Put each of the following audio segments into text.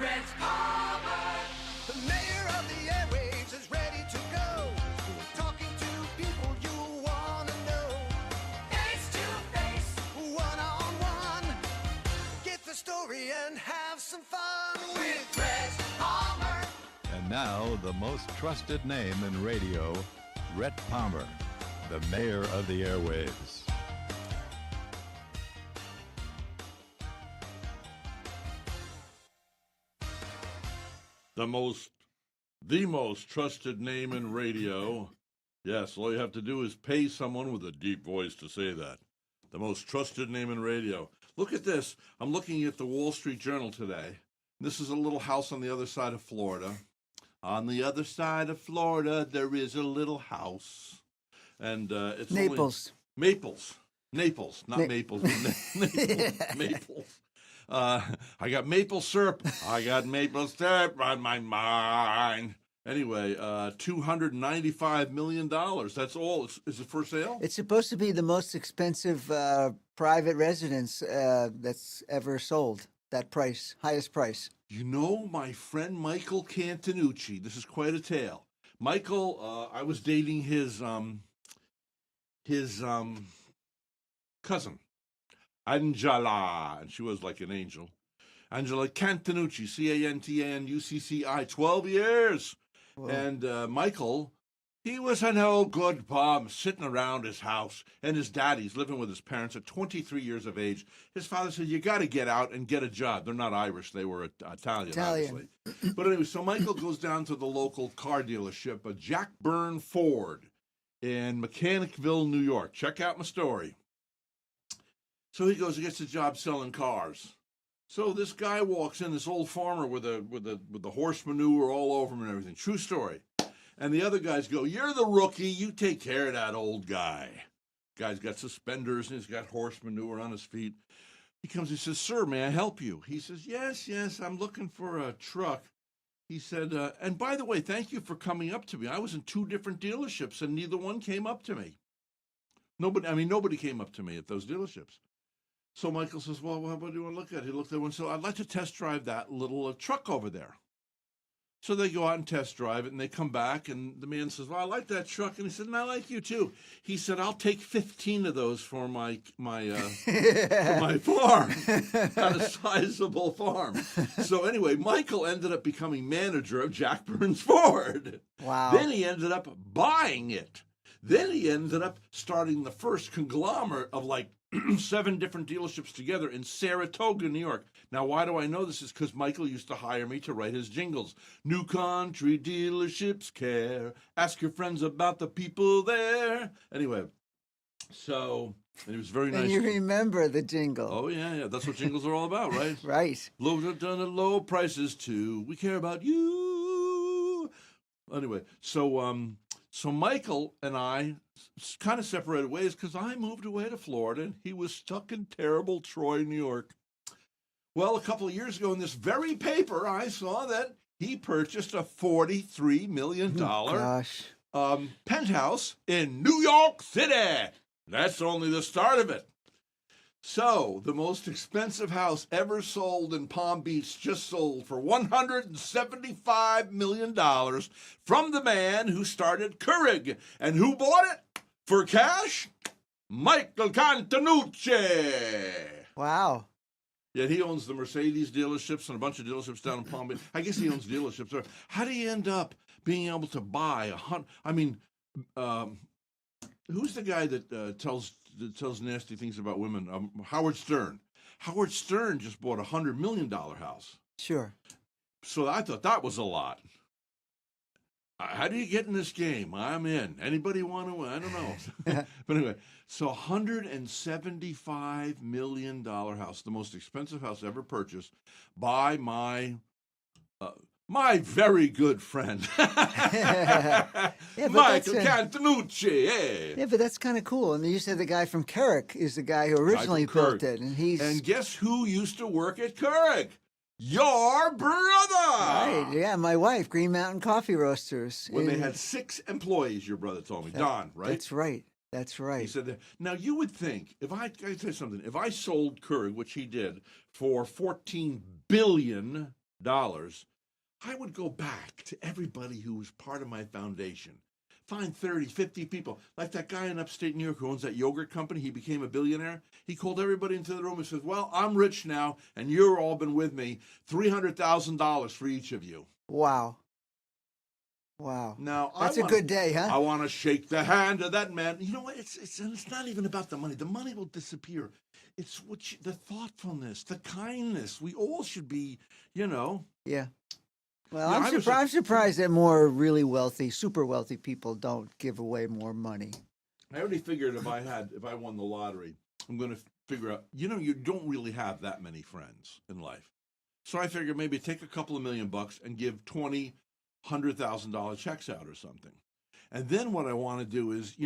Rhett Palmer, the mayor of the airwaves, is ready to go. Talking to people you want to know. Face to face, one-on-one. Get the story and have some fun with Rhett Palmer. And now, the most trusted name in radio, Rhett Palmer, the mayor of the airwaves. The most trusted name in radio. Yes, all you have to do is pay someone with a deep voice to say that. The most trusted name in radio. Look at this. I'm looking at the Wall Street Journal today. This is a little house on the other side of Florida. On the other side of Florida, there is a little house. And it's Naples. Naples, not Maples, but Maples. I got maple syrup. I got maple syrup on my mind. Anyway, $295 million. That's all. Is it for sale? It's supposed to be the most expensive private residence that's ever sold. That price, highest price. You know, my friend Michael Cantanucci. This is quite a tale. Michael, I was dating his cousin, Angela, and she was like an angel. Angela Cantanucci, Cantanucci, 12 years. Whoa. And Michael, he was an old good bum sitting around his house, and his daddy's living with his parents at 23 years of age. His father said, you got to get out and get a job. They're not Irish. They were Italian. Obviously. But anyway, so Michael goes down to the local car dealership, a Jack Byrne Ford in Mechanicville, New York. Check out my story. So he goes and gets a job selling cars. So this guy walks in, this old farmer with the horse manure all over him and everything. True story. And the other guys go, you're the rookie. You take care of that old guy. Guy's got suspenders and he's got horse manure on his feet. He comes, he says, sir, may I help you? He says, yes, I'm looking for a truck. He said, and by the way, thank you for coming up to me. I was in 2 different dealerships and neither one came up to me. Nobody came up to me at those dealerships. So Michael says, well, what do you want to look at? He looked at one and said, I'd like to test drive that little truck over there. So they go out and test drive it, and they come back, and the man says, well, I like that truck. And he said, and I like you too. He said, I'll take 15 of those for my for my farm. Got a sizable farm. So anyway, Michael ended up becoming manager of Jack Byrne's Ford. Wow. Then he ended up buying it. Then he ended up starting the first conglomerate of like 7 different dealerships together in Saratoga, New York. Now, why do I know this? Is because Michael used to hire me to write his jingles. New country dealerships care. Ask your friends about the people there. Anyway, so it was very nice. And you remember the jingle. Oh, yeah. That's what jingles are all about, right? Right. Low done at low prices, too. We care about you. Anyway, so Michael and I kind of separated ways because I moved away to Florida and he was stuck in terrible Troy, New York. Well, a couple of years ago in this very paper, I saw that he purchased a $43 million penthouse in New York City. That's only the start of it. So, the most expensive house ever sold in Palm Beach just sold for $175 million from the man who started Keurig. And who bought it for cash? Michael Cantanucci. Wow. Yeah, he owns the Mercedes dealerships and a bunch of dealerships down in Palm Beach. I guess he owns dealerships. How do you end up being able to buy who's the guy that tells nasty things about women? Howard Stern. Howard Stern just bought a $100 million house. Sure. So I thought that was a lot. How do you get in this game? I'm in. Anybody want to? I don't know. But anyway, so $175 million house, the most expensive house ever purchased by my very good friend, Michael Cantanucci. Yeah, but that's kind of cool. I mean, you said the guy from Keurig is the guy who originally built it, and guess who used to work at Keurig? Your brother! Right, yeah, my wife, Green Mountain Coffee Roasters. When they had 6 employees, your brother told me. Don, right? That's right. That's right. He said that. Now, you would think, I tell you something, if I sold Keurig, which he did, for $14 billion, I would go back to everybody who was part of my foundation. Find 30, 50 people. Like that guy in upstate New York who owns that yogurt company. He became a billionaire. He called everybody into the room and says, well, I'm rich now, and you've all been with me. $300,000 for each of you. Wow. Wow. Now, That's a good day, huh? I want to shake the hand of that man. You know what? It's not even about the money. The money will disappear. It's the thoughtfulness, the kindness. We all should be, Yeah. Well, Yeah, I'm surprised that more really wealthy, super wealthy people don't give away more money. I already figured if I won the lottery, I'm going to figure out, you don't really have that many friends in life. So I figured maybe take a couple of $1,000,000 and give $100,000 checks out or something. And then what I want to do is,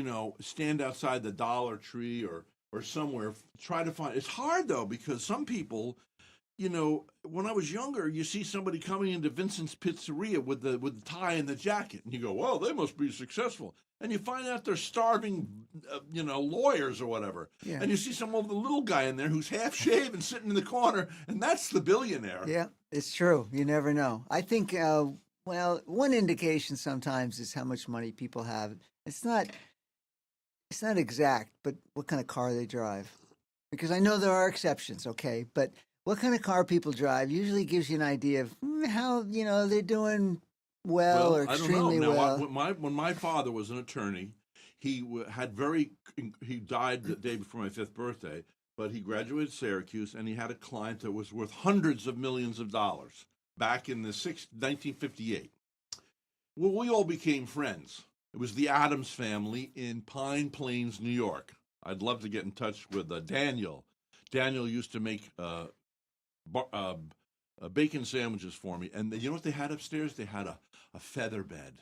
stand outside the Dollar Tree or somewhere, try to find, it's hard though, because some people, when I was younger, you see somebody coming into Vincent's Pizzeria with the tie and the jacket, and you go, well, they must be successful. And you find out they're starving, lawyers or whatever. Yeah. And you see some old little guy in there who's half shaved and sitting in the corner, and that's the billionaire. Yeah, it's true. You never know. I think, one indication sometimes is how much money people have. It's not exact, but what kind of car they drive. Because I know there are exceptions, okay, but what kind of car people drive usually gives you an idea of how, they're doing well or extremely I don't know. Now, well. when my father was an attorney, he died the day before my 5th birthday, but he graduated Syracuse, and he had a client that was worth hundreds of millions of dollars back in 1958. Well, we all became friends. It was the Adams family in Pine Plains, New York. I'd love to get in touch with Daniel. Daniel used to make bacon sandwiches for me, and you know what they had upstairs? They had a feather bed.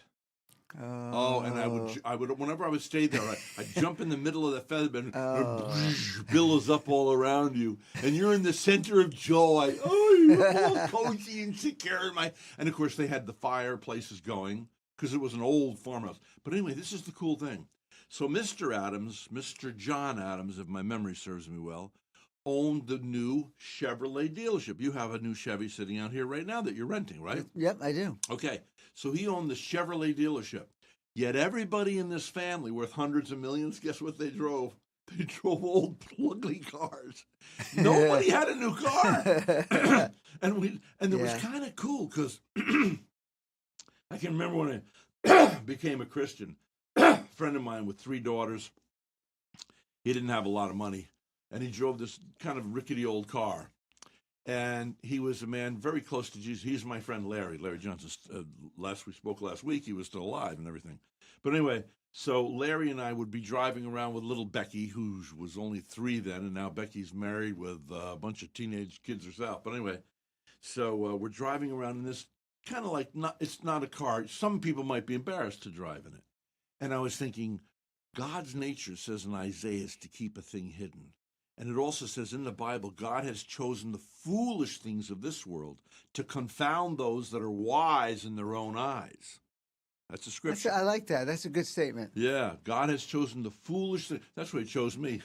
And I would whenever I would stay there, I'd jump in the middle of the feather bed, and billows up all around you, and you're in the center of joy. Oh, you're all cozy and secure. And of course they had the fireplaces going because it was an old farmhouse. But anyway, this is the cool thing. So Mr. John Adams, if my memory serves me well, owned the new Chevrolet dealership. You have a new Chevy sitting out here right now that you're renting, right? Yep, I do. Okay, so he owned the Chevrolet dealership. Yet everybody in this family worth hundreds of millions, guess what they drove? They drove old ugly cars. Nobody had a new car. and it was kind of cool because I can remember when I became a Christian. A friend of mine with 3 daughters, he didn't have a lot of money, and he drove this kind of rickety old car. And he was a man very close to Jesus. He's my friend Larry Johnson. We spoke last week. He was still alive and everything. But anyway, so Larry and I would be driving around with little Becky, who was only 3 then, and now Becky's married with a bunch of teenage kids herself. But anyway, so we're driving around in this kind of like, it's not a car. Some people might be embarrassed to drive in it. And I was thinking, God's nature says in Isaiah to keep a thing hidden. And it also says in the Bible, God has chosen the foolish things of this world to confound those that are wise in their own eyes. That's a scripture. I like that. That's a good statement. Yeah, God has chosen the foolish things. That's why he chose me.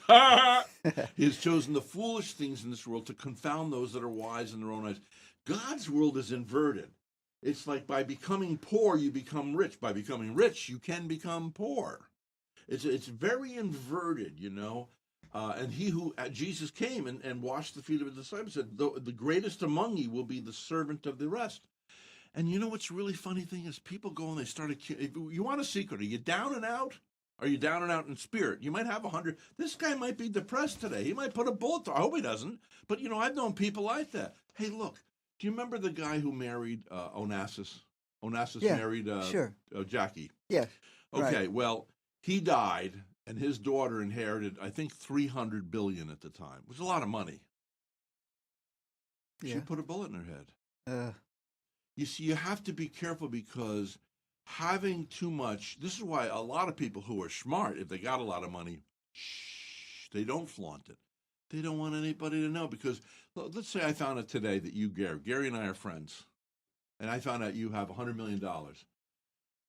He has chosen the foolish things in this world to confound those that are wise in their own eyes. God's world is inverted. It's like by becoming poor, you become rich. By becoming rich, you can become poor. It's very inverted, and Jesus came and washed the feet of his disciples, said, the greatest among you will be the servant of the rest. And you know what's really funny thing is people go and they start, if you want a secret, are you down and out? Are you down and out in spirit? You might have 100. This guy might be depressed today. He might put a bullet through. I hope he doesn't. But, I've known people like that. Hey, look, do you remember the guy who married Onassis? Onassis married sure. Jackie. Yeah. Okay, right. Well, he died, and his daughter inherited, I think, $300 billion at the time. It was a lot of money. She put a bullet in her head. You see, you have to be careful because having too much, this is why a lot of people who are smart, if they got a lot of money, they don't flaunt it. They don't want anybody to know because, let's say I found out today that you, Gary and I are friends, and I found out you have $100 million.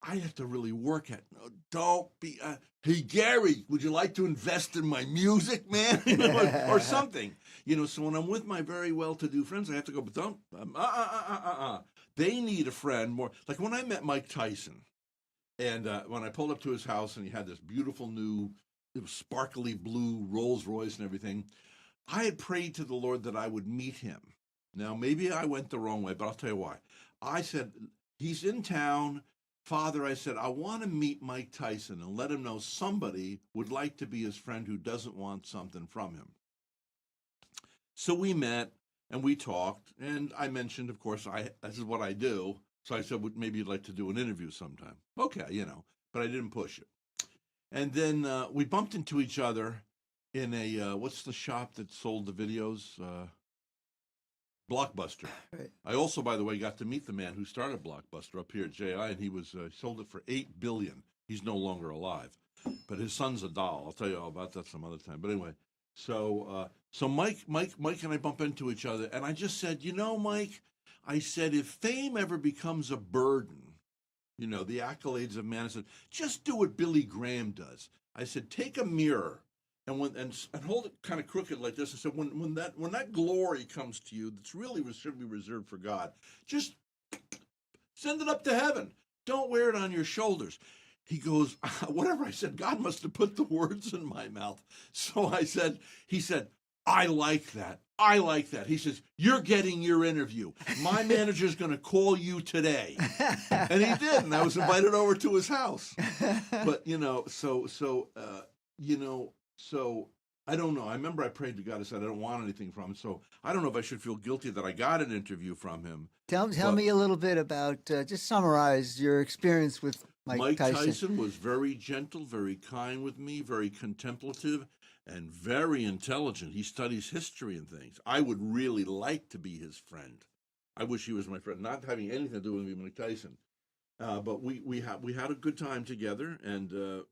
I have to really work at. No, don't be. Hey Gary, would you like to invest in my music, man? Or something. So when I'm with my very well-to-do friends, I have to go. But don't. They need a friend more. Like when I met Mike Tyson, and when I pulled up to his house, and he had this beautiful new, it was sparkly blue Rolls Royce and everything. I had prayed to the Lord that I would meet him. Now maybe I went the wrong way, but I'll tell you why. I said, he's in town. Father, I said, I want to meet Mike Tyson and let him know somebody would like to be his friend who doesn't want something from him. So we met and we talked, and I mentioned, of course, this is what I do. So I said, maybe you'd like to do an interview sometime. Okay, but I didn't push it. And then we bumped into each other in a, what's the shop that sold the videos? Blockbuster. Right. I also, by the way, got to meet the man who started Blockbuster up here at JI, and he sold it for $8 billion. He's no longer alive, but his son's a doll. I'll tell you all about that some other time. But anyway, so Mike and I bump into each other, and I just said, Mike, I said, if fame ever becomes a burden, the accolades of man, I said, just do what Billy Graham does. I said, take a mirror. And hold it kind of crooked like this. I said, when that glory comes to you, that's really should be reserved for God. Just send it up to heaven. Don't wear it on your shoulders. He goes, whatever. I said, God must have put the words in my mouth. So he said, I like that. I like that. He says, you're getting your interview. My manager's going to call you today. And he did. And I was invited over to his house. But, So I don't know. I remember I prayed to God. I said, I don't want anything from him. So I don't know if I should feel guilty that I got an interview from him. Tell me a little bit about, just summarize your experience with Mike Tyson. Tyson was very gentle, very kind with me, very contemplative, and very intelligent. He studies history and things. I would really like to be his friend. I wish he was my friend, not having anything to do with me, Mike Tyson. But we had a good time together, and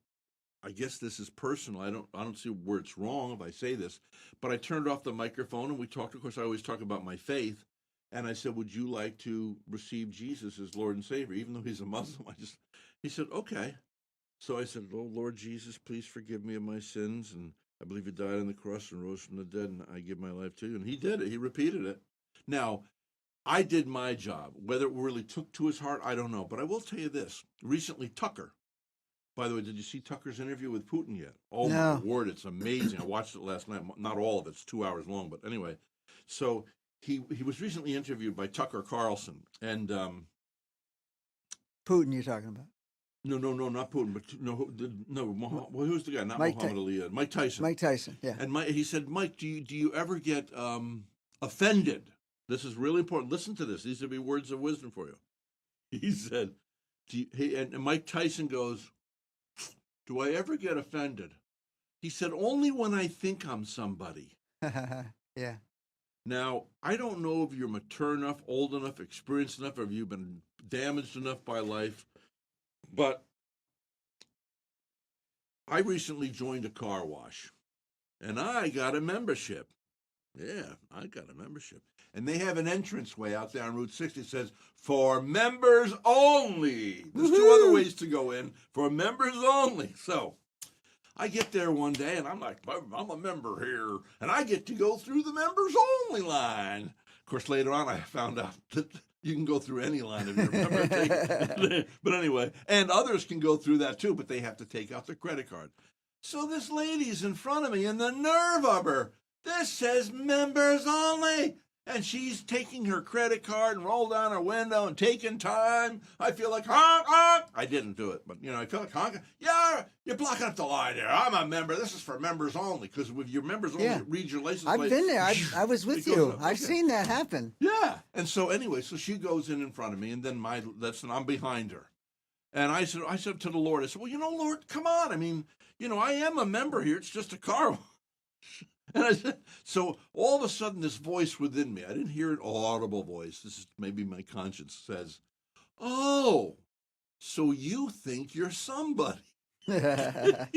I guess this is personal. I don't see where it's wrong if I say this, but I turned off the microphone and we talked. Of course, I always talk about my faith, and I said, "Would you like to receive Jesus as Lord and Savior?" Even though he's a Muslim, he said, "Okay." So I said, "Oh Lord Jesus, please forgive me of my sins, and I believe you died on the cross and rose from the dead, and I give my life to you." And he did it. He repeated it. Now, I did my job. Whether it really took to his heart, I don't know. But I will tell you this: recently, Tucker. By the way, did you see Tucker's interview with Putin yet? Oh, No. My word, it's amazing. I watched it last night. Not all of it. It's 2 hours long. But anyway, so he was recently interviewed by Tucker Carlson. And Putin you're talking about. no, not Putin. But well, who's the guy? Not Muhammad Ali. Mike Tyson. Mike Tyson, yeah. And he said, Mike, do you ever get offended? This is really important. Listen to this. These will be words of wisdom for you. He said, and Mike Tyson goes, do I ever get offended? He said, only when I think I'm somebody. Yeah. Now, I don't know if you're mature enough, old enough, experienced enough, or if you've been damaged enough by life, but I recently joined a car wash, and I got a membership. Yeah, I got a membership. And they have an entranceway out there on Route 60 that says, for members only. There's two other ways to go in, for members only. So I get there one day, and I'm like, I'm a member here, and I get to go through the members only line. Of course, later on, I found out that you can go through any line if you're a member. But anyway, and others can go through that too, but they have to take out their credit card. So this lady's in front of me, and the nerve of her, this says members only. And she's taking her credit card and rolled down her window and taking time. I feel like, honk, honk. I didn't do it, but, I feel like honking. Yeah, you're blocking up the line there. I'm a member. This is for members only. Because with your members only, read your license plate. I've been there. I was with you. I've seen that happen. Yeah. And so anyway, so she goes in front of me, and then I'm behind her. And I said to the Lord, I said, well, Lord, come on. I mean, I am a member here. It's just a car. And I said, so all of a sudden, this voice within me, I didn't hear an audible voice. This is maybe my conscience says, oh, so you think you're somebody. And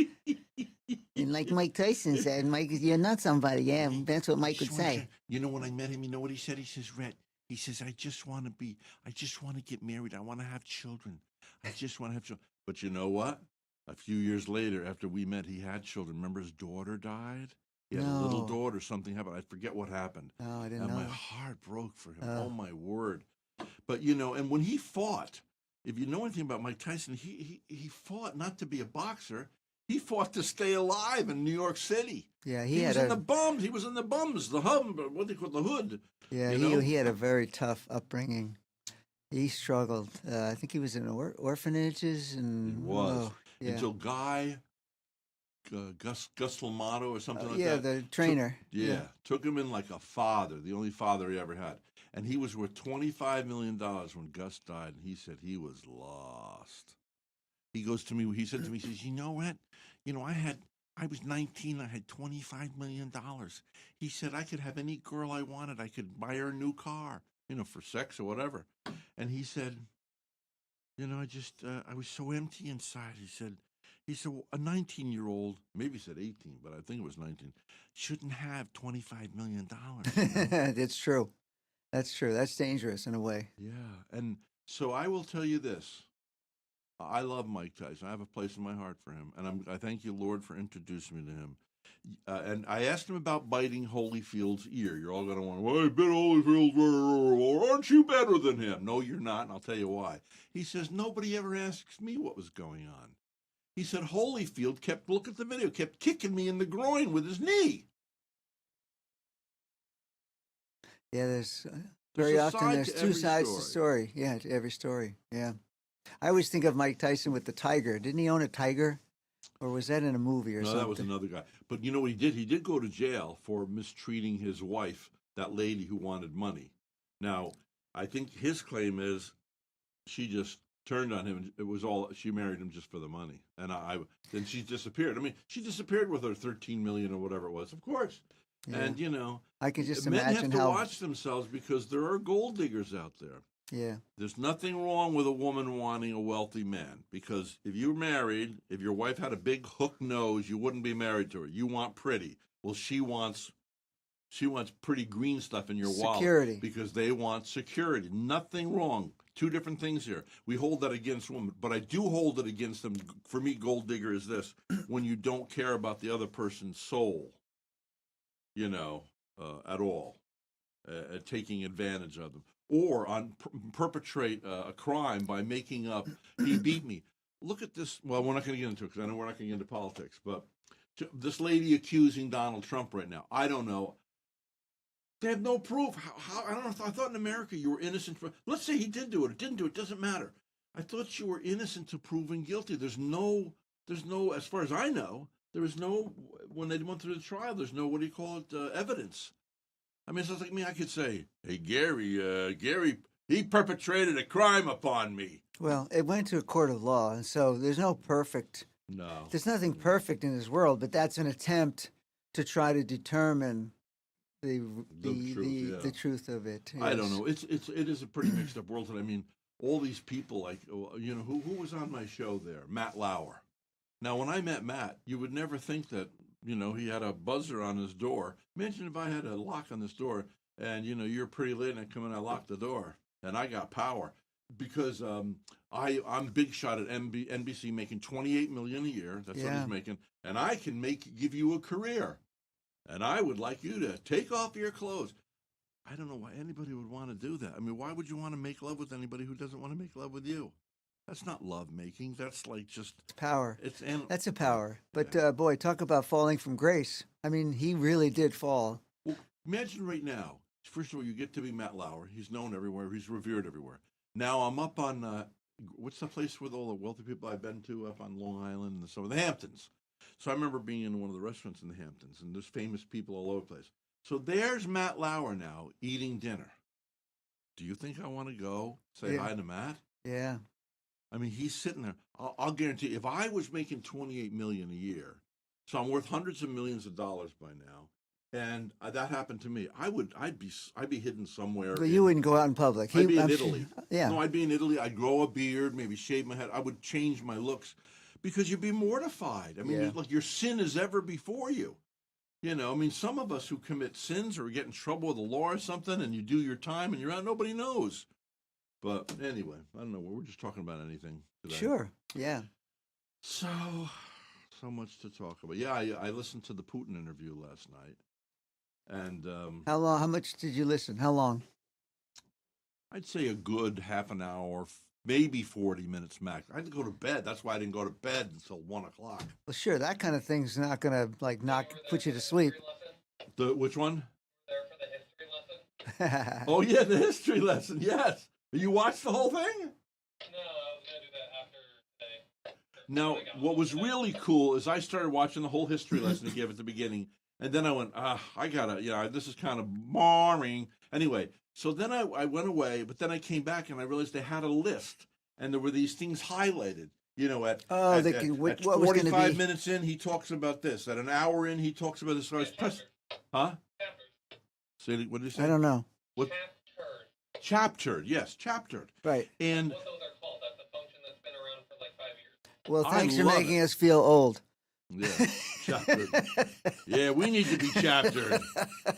like Mike Tyson said, Mike, you're not somebody. Yeah, that's what Mike would say. When I met him, you know what he said? He says, Rhett, He says, I just want to get married. I want to have children. I just want to have children. But you know what? A few years later, after we met, he had children. Remember his daughter died? He had a little No. daughter. Something happened. I forget what happened. Oh, I didn't And know my that. heart broke for him. Oh. Oh, my word. But, you know, and when he fought, if you know anything about Mike Tyson, he fought not to be a boxer. He fought to stay alive in New York City. Yeah, He was in the bums. He was in the bums, the hum, what they call the hood. Yeah, you know? he had a very tough upbringing. He struggled. I think he was in orphanages and He was. yeah. Until Gus Lamato or something like yeah, that. the trainer. Took him in like a father, the only father he ever had. And he was worth $25 million when Gus died, and he said he was lost. He goes to me, he said to me, he says, you know, Rhett, you know, I was 19, I had $25 million. He said I could have any girl I wanted. I could buy her a new car, you know, for sex or whatever. And he said, you know, I was so empty inside. He said, well, a 19-year-old, maybe he said 18, but I think it was 19, shouldn't have $25 million. You know? That's true. That's true. That's dangerous in a way. Yeah. And so I will tell you this. I love Mike Tyson. I have a place in my heart for him. And I thank you, Lord, for introducing me to him. And I asked him about biting Holyfield's ear. You're all going to want, well, I bit Holyfield's ear. Aren't you better than him? No, you're not, and I'll tell you why. He says, nobody ever asks me what was going on. He said, Holyfield look at the video, kept kicking me in the groin with his knee. Yeah, there's There's very a often side there's to two every sides to the story. Yeah, to every story. Yeah. I always think of Mike Tyson with the tiger. Didn't he own a tiger? Or was that in a movie or No, something? that was another guy. But you know what he did? He did go to jail for mistreating his wife, that lady who wanted money. Now, I think his claim is she just turned on him. And it was all, she married him just for the money. And then she disappeared. I mean, she disappeared with her $13 million or whatever it was, of course. Yeah. And, you know, I can just men imagine have to how. watch themselves because there are gold diggers out there. Yeah. There's nothing wrong with a woman wanting a wealthy man, because if you're married, if your wife had a big hook nose, you wouldn't be married to her. You want pretty. Well, she wants pretty green stuff in your Security. wallet because they want security. Nothing wrong. Two different things here. We hold that against women, but I do hold it against them. For me, gold digger is this: when you don't care about the other person's soul, you know, at all, taking advantage of them. Or perpetrate a crime by making up, he beat me. Look at this. Well, we're not going to get into it because I know we're not going to get into politics. But this lady accusing Donald Trump right now, I don't know. They have no proof. How I don't know. I thought in America you were innocent. Let's say he did do it or didn't do it. Doesn't matter. I thought you were innocent to proven guilty. There's no, as far as I know, there is no, when they went through the trial, there's no, what do you call it, evidence. I mean, it sounds like me. I could say, hey, Gary, he perpetrated a crime upon me. Well, it went to a court of law, and so there's no perfect. No. There's nothing perfect in this world, but that's an attempt to try to determine the truth of it. I don't know. It is a pretty mixed up world. And I mean, all these people, like, you know, who was on my show there? Matt Lauer. Now, when I met Matt, you would never think that, you know, he had a buzzer on his door. Imagine if I had a lock on this door and, you know, you're pretty late and I come in, I lock the door and I got power because I'm big shot at NBC making $28 million a year. That's what he's making. And I can give you a career. And I would like you to take off your clothes. I don't know why anybody would want to do that. I mean, why would you want to make love with anybody who doesn't want to make love with you? That's not love making. That's like just It's power. That's a power. But Yeah. boy, talk about falling from grace. I mean, he really did fall. Well, imagine right now. First of all, you get to be Matt Lauer. He's known everywhere. He's revered everywhere. Now I'm up on what's the place with all the wealthy people I've been to up on Long Island and some of the Hamptons. So I remember being in one of the restaurants in the Hamptons, and there's famous people all over the place. So there's Matt Lauer now eating dinner. Do you think I want to go say hi to Matt? Yeah. I mean, he's sitting there. I'll guarantee you, if I was making $28 million a year, so I'm worth hundreds of millions of dollars by now, and that happened to me, I'd be hidden somewhere. But you wouldn't go out in public. I'd be in I'm Italy. Yeah. No, I'd be in Italy. I'd grow a beard, maybe shave my head. I would change my looks because you'd be mortified. I mean, Yeah. like your sin is ever before you. You know, I mean, some of us who commit sins or get in trouble with the law or something, and you do your time and you're out, nobody knows. But anyway, I don't know. We're just talking about anything today. Sure. Yeah. So much to talk about. Yeah, I listened to the Putin interview last night, and How long? How much did you listen? How long? I'd say a good half an hour, maybe 40 minutes max. I had to go to bed. That's why I didn't go to bed until 1 o'clock. Well, sure. That kind of thing's not gonna like put you to sleep. Which one? There for the history lesson? Oh yeah, the history lesson. Yes. You watched the whole thing? No, I was gonna do that after today. Now, what was really cool is I started watching the whole history lesson he gave at the beginning, and then I went, I gotta, this is kind of boring. Anyway, so then I went away, but then I came back and I realized they had a list, and there were these things highlighted. You know, at what was going to 45 be? minutes in, he talks about this. At an hour in, he talks about this. So I was huh? Say, what did you say? I don't know. What? Chaptered, yes, chaptered. Right. And What those are called? That's a function that's been around for like 5 years. Well, I thanks for love making it. us feel old. yeah, chaptered. Yeah, we need to be chaptered.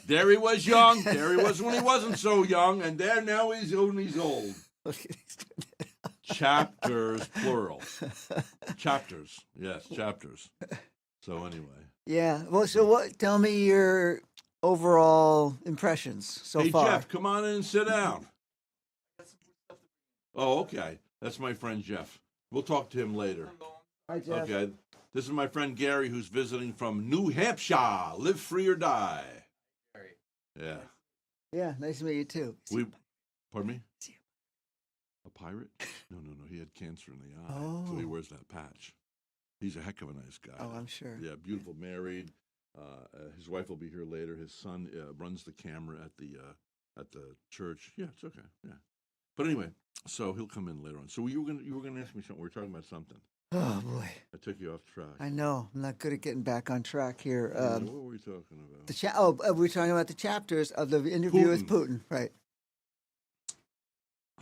There he was young. There he was when he wasn't so young, and there now he's when he's old. Chapters, plural. Chapters, yes, chapters. So anyway. Yeah. Well, so what? Tell me your overall impressions so Hey, far. Jeff, come on in and sit down. Oh, okay. That's my friend Jeff. We'll talk to him later. Hi, Jeff. Okay. This is my friend Gary, who's visiting from New Hampshire. Live free or die. Yeah. Yeah. Nice to meet you too. Pardon me? A pirate? No. He had cancer in the eye. So he Oh. wears that patch. He's a heck of a nice guy. Oh, I'm sure. Yeah, beautiful, married. His wife will be here later. His son runs the camera at the church. Yeah, it's okay. Yeah, but anyway, so he'll come in later on. So you were gonna ask me something. We were talking about something. Oh boy. I took you off track. I know. I'm not good at getting back on track here. What were we talking about? We were talking about the chapters of the interview with Putin, right?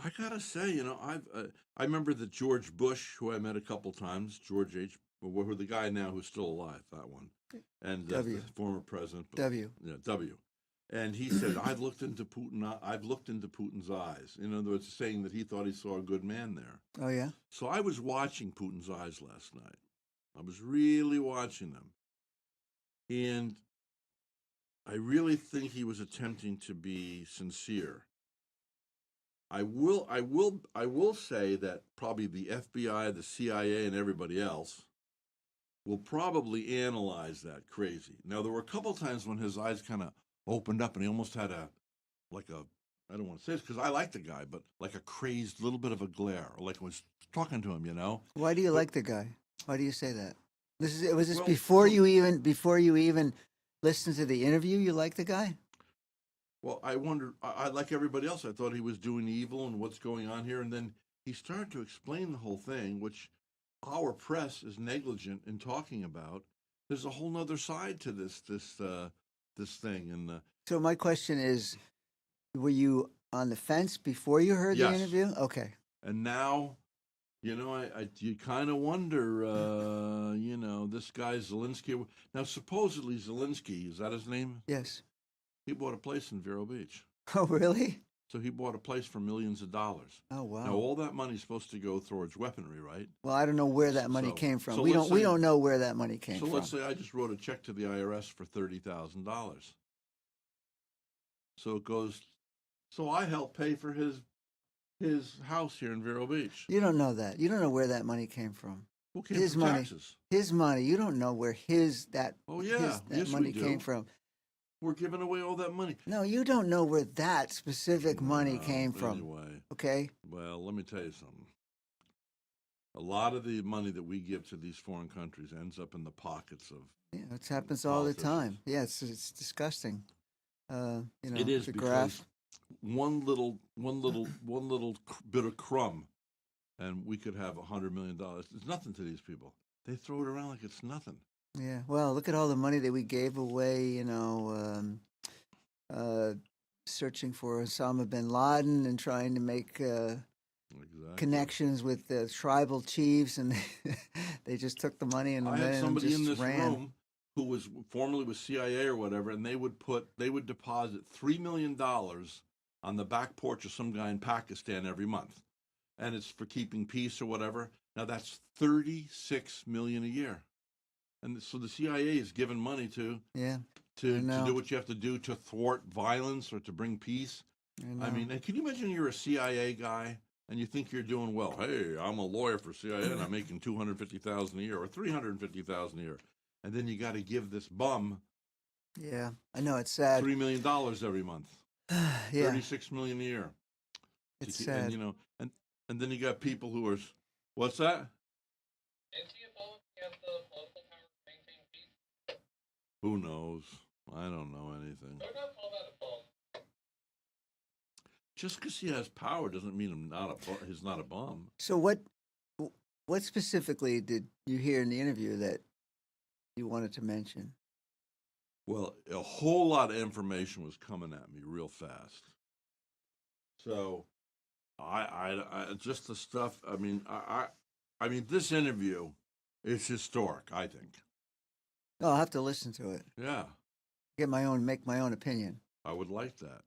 I gotta say, I remember that George Bush, who I met a couple times, George H. Who the guy now who's still alive, that one, and W. the former president W. Yeah, W. And he said, I've looked into Putin's eyes. In other words, saying that he thought he saw a good man there. Oh yeah. So I was watching Putin's eyes last night. I was really watching them. And I really think he was attempting to be sincere. I will say that probably the FBI, the CIA, and everybody else will probably analyze that crazy. Now, there were a couple times when his eyes kind of opened up and he almost had I don't want to say this because I like the guy, but like a crazed little bit of a glare, or like I was talking to him, Why do you like the guy? Why do you say that? Was this Well, before you even listened to the interview? You like the guy? Well, I wondered, I like everybody else, I thought he was doing evil and what's going on here. And then he started to explain the whole thing, which our press is negligent in talking about. There's a whole nother side to this thing. And So my question is, were you on the fence before you heard Yes. the interview? Okay. and now, you kind of wonder, this guy Zelensky. Now, supposedly Zelensky, is that his name? Yes. He bought a place in Vero Beach. Oh really? So he bought a place for millions of dollars. Oh wow. Now, all that money's supposed to go towards weaponry, right? Well, I don't know where that money So- came from. so we let's don't say- know where that money came So from. let's say I just wrote a check to the IRS for $30,000. So it goes. So I help pay for his house here in Vero Beach. You don't know that. You don't know where that money came from. Who came His for money. taxes? His money. You don't know where Oh yeah, that yes money we do. came from. We're giving away all that money. No, you don't know where that specific money came from. Anyway, Okay. well, let me tell you something. A lot of the money that we give to these foreign countries ends up in the pockets of. Yeah, it happens all the time. Politicians. Yeah, it's disgusting. It is the because graph. one little bit of crumb, and we could have $100 million. It's nothing to these people. They throw it around like it's nothing. Yeah. Well, look at all the money that we gave away. Searching for Osama bin Laden and trying to make Exactly. connections with the tribal chiefs, and they just took the money and I then had somebody just in this ran. room who was formerly with CIA or whatever, and they would deposit $3 million on the back porch of some guy in Pakistan every month, and it's for keeping peace or whatever. Now that's $36 million a year, and so the CIA is given money to do what you have to do to thwart violence or to bring peace. I mean, and can you imagine you're a CIA guy and you think you're doing well? Hey, I'm a lawyer for CIA and I'm making $250,000 a year or $350,000 a year, and then you got to give this bum Yeah, I know, it's sad. $3 million every month, Yeah, $36 million a year. it's And sad. and then you got people who are, what's that? Is he involved in the political power to maintain peace? Who knows? I don't know anything. They're not call that a bomb. Just because he has power doesn't mean he's not a bum. So what specifically did you hear in the interview that you wanted to mention? Well, a whole lot of information was coming at me real fast. So, I just the stuff. I mean, I mean, this interview is historic. I think. Oh, I'll have to listen to it. Yeah, Make my own opinion. I would like that.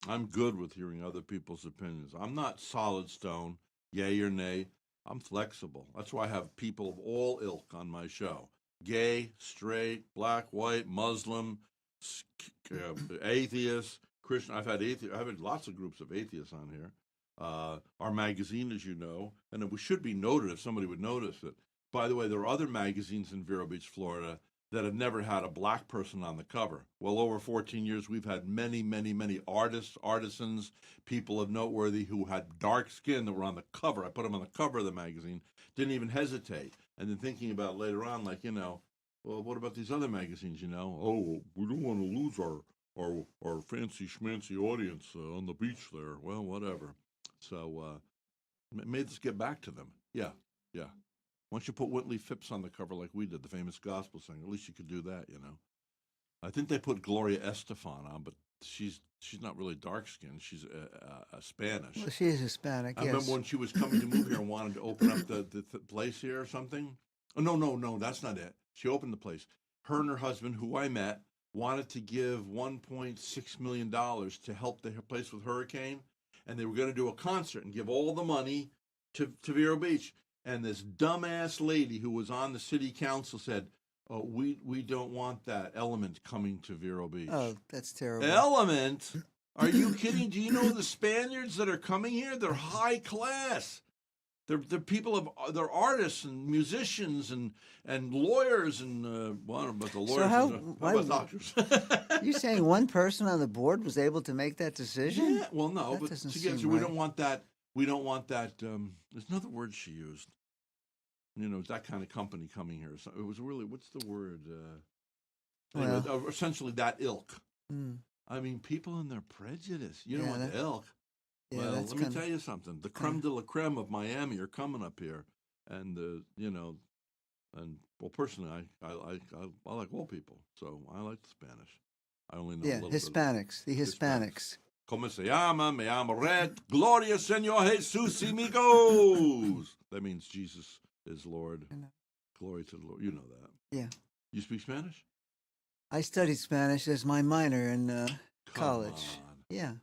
I'm good with hearing other people's opinions. I'm not solid stone, yay or nay. I'm flexible. That's why I have people of all ilk on my show. Gay, straight, black, white, Muslim, atheist, Christian. I've had lots of groups of atheists on here. Our magazine, as you know, and it should be noted if somebody would notice it. By the way, there are other magazines in Vero Beach, Florida, that have never had a black person on the cover. Well, over 14 years, we've had many, many, many artists, artisans, people of noteworthy who had dark skin that were on the cover. I put them on the cover of the magazine, didn't even hesitate. And then thinking about later on, like, well, what about these other magazines, Oh, we don't want to lose our fancy schmancy audience on the beach there. Well, whatever. So, made us get back to them. Yeah. Once you put Whitley Phipps on the cover like we did, the famous gospel singer, at least you could do that, I think they put Gloria Estefan on, but she's not really dark skinned. She's Spanish. Well, she is Hispanic. I Yes. remember when she was coming to move here and wanted to open up the place here or something. Oh, no, that's not it. She opened the place. Her and her husband, who I met, wanted to give $1.6 million to help the place with hurricane, and they were going to do a concert and give all the money to Vero Beach. And this dumbass lady who was on the city council said, "Oh, we don't want that Element coming to Vero Beach." Oh, that's terrible. Element? Are you kidding? Do you know the Spaniards that are coming here? They're high class. They're people they're artists and musicians and lawyers and what about the lawyers? How about doctors? You saying one person on the board was able to make that decision? Yeah. Well, no, That but doesn't together seem we right. don't want that. We don't want that. There's another word she used. That kind of company coming here. So it was really, what's the word? Anyway, essentially that ilk. Mm. I mean, people and their prejudice. You don't Yeah, want the ilk. Yeah, Well, that's let me tell you something. The creme de la creme of Miami are coming up here, and and well, personally, I like all people, so I like the Spanish. I only know a little Hispanics, bit. the Hispanics. Como se llama? Me llamo Rhett. Gloria, Señor Jesus, amigos. That means Jesus is Lord. Glory to the Lord. You know that. Yeah. You speak Spanish? I studied Spanish as my minor in college. On. Yeah.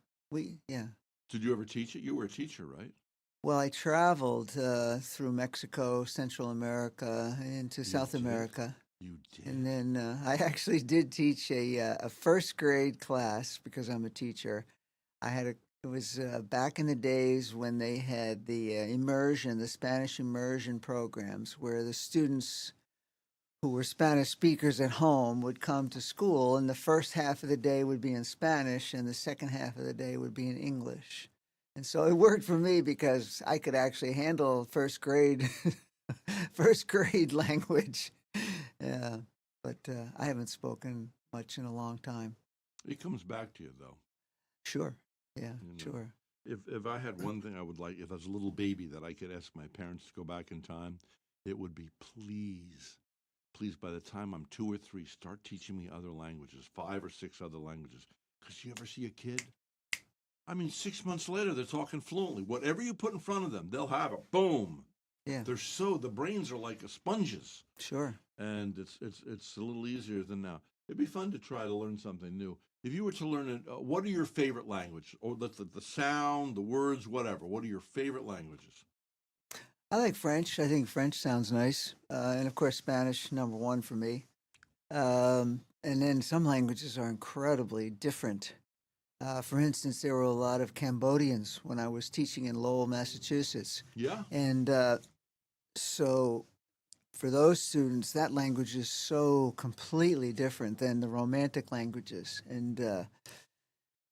Did you ever teach it? You were a teacher, right? Well, I traveled through Mexico, Central America, into South America. You did. And then I actually did teach a first grade class because I'm a teacher. It was back in the days when they had the Spanish immersion programs, where the students who were Spanish speakers at home would come to school, and the first half of the day would be in Spanish, and the second half of the day would be in English. And so it worked for me because I could actually handle first grade language. Yeah, but I haven't spoken much in a long time. It comes back to you, though. Sure. Yeah, sure. If I had one thing I would like, if I was a little baby that I could ask my parents to go back in time, it would be please, by the time I'm 2 or 3, start teaching me other languages, 5 or 6 other languages. Because you ever see a kid? I mean, 6 months later, they're talking fluently. Whatever you put in front of them, they'll have it. Boom. Yeah, The brains are like sponges, sure. and it's a little easier than now. It'd be fun to try to learn something new. If you were to learn it, what are your favorite language? Or the sound, the words, whatever. What are your favorite languages? I like French. I think French sounds nice. And of course, Spanish, number one for me. And then some languages are incredibly different. For instance, there were a lot of Cambodians when I was teaching in Lowell, Massachusetts. Yeah. And so for those students, that language is so completely different than the Romantic languages. And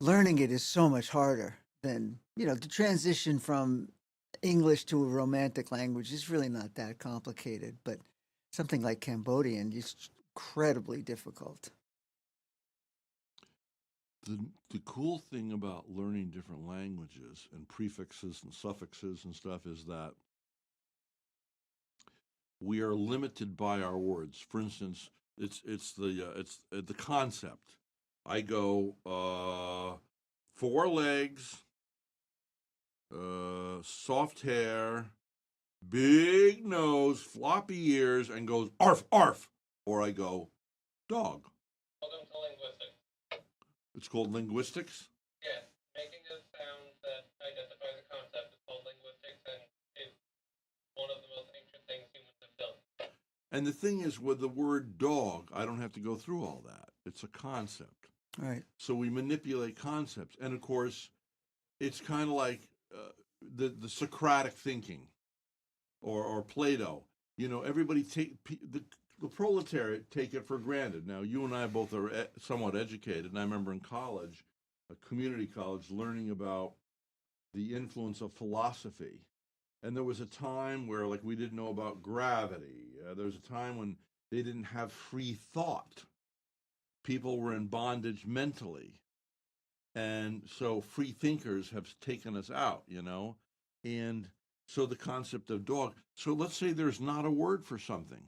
learning it is so much harder than, the transition from English to a Romantic language is really not that complicated. But something like Cambodian is incredibly difficult. The cool thing about learning different languages and prefixes and suffixes and stuff is that we are limited by our words. For instance, it's the concept. I go 4 legs, soft hair, big nose, floppy ears, and goes arf arf, or I go dog. Welcome to linguistics. It's called linguistics. Yes, making a sound that identifies a concept is called linguistics, and it's one of the most ancient things humans have done. And the thing is, with the word dog, I don't have to go through all that. It's a concept. Right. So we manipulate concepts. And of course, it's kind of like the Socratic thinking or Plato. Everybody the proletariat take it for granted. Now, you and I both are somewhat educated. And I remember in college, a community college, learning about the influence of philosophy. And there was a time where, like, we didn't know about gravity. There was a time when they didn't have free thought. People were in bondage mentally. And so free thinkers have taken us out, And so the concept of dog. So let's say there's not a word for something.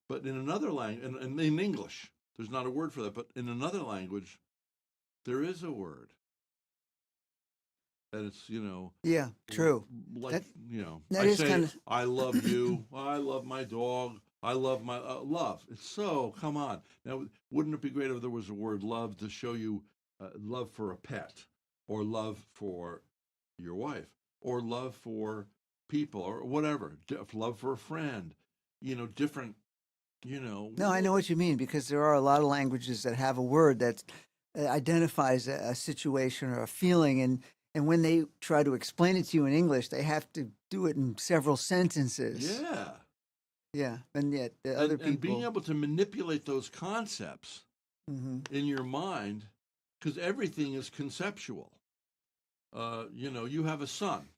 But in another language, and in English, there's not a word for that. But in another language, there is a word. And it's, Yeah, true. like, that I is say, kinda- I love you, I love my dog, I love my love. It's so, come on. Now, wouldn't it be great if there was a word love to show you love for a pet, or love for your wife, or love for people, or whatever, love for a friend, different, No, I know what you mean because there are a lot of languages that have a word that identifies a situation or a feeling, and when they try to explain it to you in English, they have to do it in several sentences. Yeah. Yeah, and yet the other And being people. able to manipulate those concepts Mhm. in your mind, because everything is conceptual. You have a son,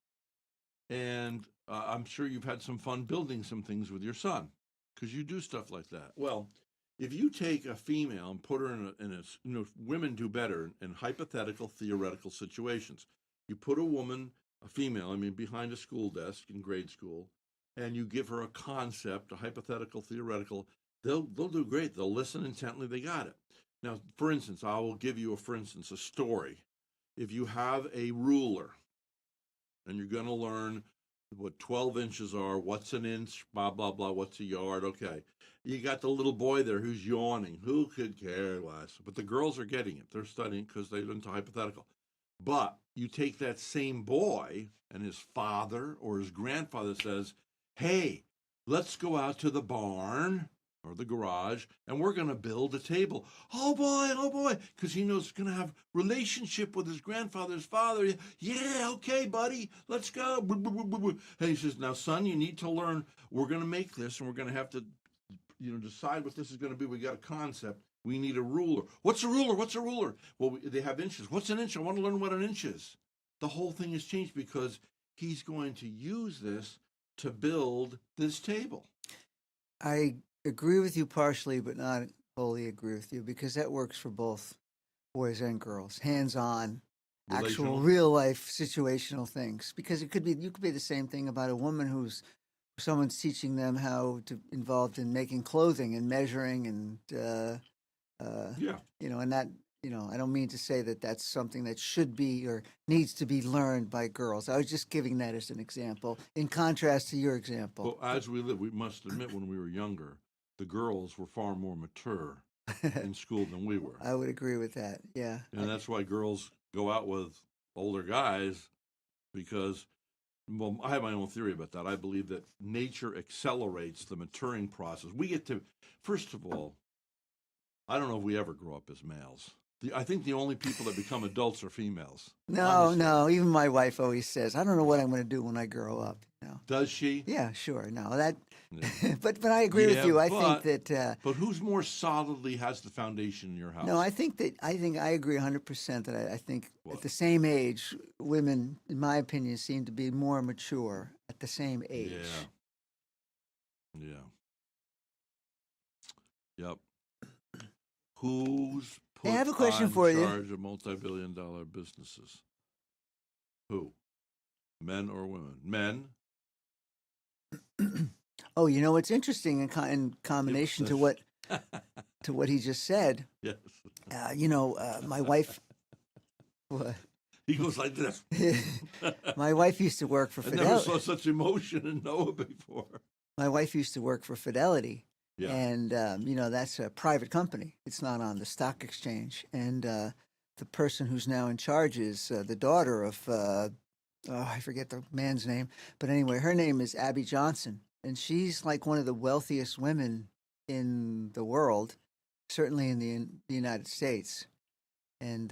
and I'm sure you've had some fun building some things with your son, because you do stuff like that. Well, if you take a female and put her in women do better in hypothetical, theoretical situations. You put a female, behind a school desk in grade school, and you give her a concept, a hypothetical, theoretical. They'll do great. They'll listen intently. They got it. Now, for instance, I will give you a story. If you have a ruler and you're going to learn what 12 inches are, what's an inch, blah, blah, blah, what's a yard, okay. You got the little boy there who's yawning. Who could care less? But the girls are getting it. They're studying because they're into hypothetical. But you take that same boy and his father or his grandfather says, hey, let's go out to the barn or the garage, and we're going to build a table. Oh boy, because he knows he's going to have relationship with his grandfather's father. Yeah, okay, buddy, let's go. Hey, he says, now, son, you need to learn. We're going to make this, and we're going to have to, decide what this is going to be. We got a concept. We need a ruler. What's a ruler? What's a ruler? Well, they have inches. What's an inch? I want to learn what an inch is. The whole thing has changed because he's going to use this to build this table. I agree with you partially, but not wholly agree with you because that works for both boys and girls. Hands-on, actual Relational. real life situational things. Because you could be the same thing about a woman who's someone's teaching them how to involved in making clothing and measuring and Yeah. and that I don't mean to say that that's something that should be or needs to be learned by girls. I was just giving that as an example, in contrast to your example. Well, as we live, we must admit when we were younger, the girls were far more mature in school than we were. I would agree with that. Yeah. And that's why girls go out with older guys because, well, I have my own theory about that. I believe that nature accelerates the maturing process. We get to, first of all, I don't know if we ever grow up as males. I think the only people that become adults are females. No, honestly. no. Even my wife always says, "I don't know what I'm going to do when I grow up." Does she? Yeah, sure. No, that. Yeah. but I agree with Yeah, you. I but- think that. But who's more solidly has the foundation in your house? No, I think I agree 100% that I think What? at the same age, women, in my opinion, seem to be more mature at the same age. Yeah. Yeah. Yep. Who's put Hey, I have a question in for you. charge of multi-billion-dollar businesses? Who? Men or women? Men. Oh, what's interesting in combination to what he just said. Yes. My wife. What? He goes like this. My wife used to work for I never Fidelity. saw such emotion in Noah before. My wife used to work for Fidelity, Yeah. and that's a private company. It's not on the stock exchange. And the person who's now in charge is the daughter of I forget the man's name, but anyway, her name is Abby Johnson, and she's like one of the wealthiest women in the world, certainly in the United States. And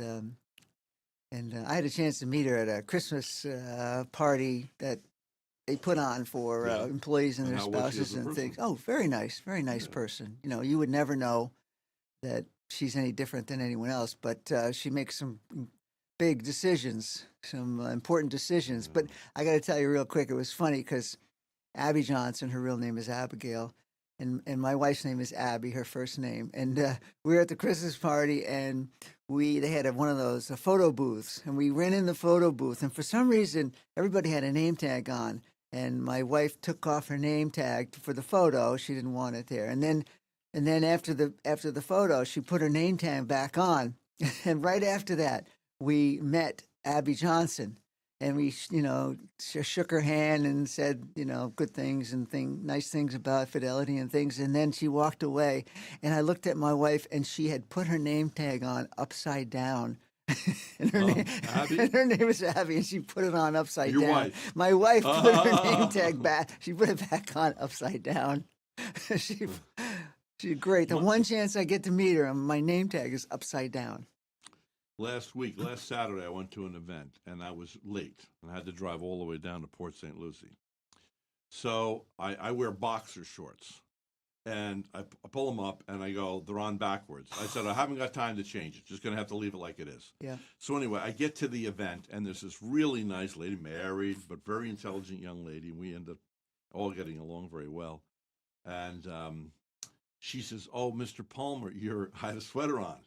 I had a chance to meet her at a Christmas party that they put on for Yeah. employees and And their how was she as spouses a and person? things. Oh, very nice Yeah. person. You would never know that she's any different than anyone else, but she makes some big decisions, some important decisions. But I got to tell you real quick, it was funny because Abby Johnson, her real name is Abigail, and my wife's name is Abby, her first name. And we were at the Christmas party, and they had one of those photo booths, and we ran in the photo booth, and for some reason, everybody had a name tag on, and my wife took off her name tag for the photo. She didn't want it there, and then after the photo, she put her name tag back on, and right after that, we met Abby Johnson. And we, shook her hand and said, good things and nice things about Fidelity and things. And then she walked away. And I looked at my wife, and she had put her name tag on upside down. and Abby? and her name is Abby, and she put it on upside Your down. wife? My wife put her name tag back. She put it back on upside down. She's great. The one chance I get to meet her, my name tag is upside down. Last Saturday, I went to an event, and I was late, and I had to drive all the way down to Port St. Lucie. So I wear boxer shorts, and I pull them up, and I go, they're on backwards. I said, I haven't got time to change it. Just going to have to leave it like it is. Yeah. So anyway, I get to the event, and there's this really nice lady, married, but very intelligent young lady, and we end up all getting along very well. And she says, oh, Mr. Palmer, I had a sweater on.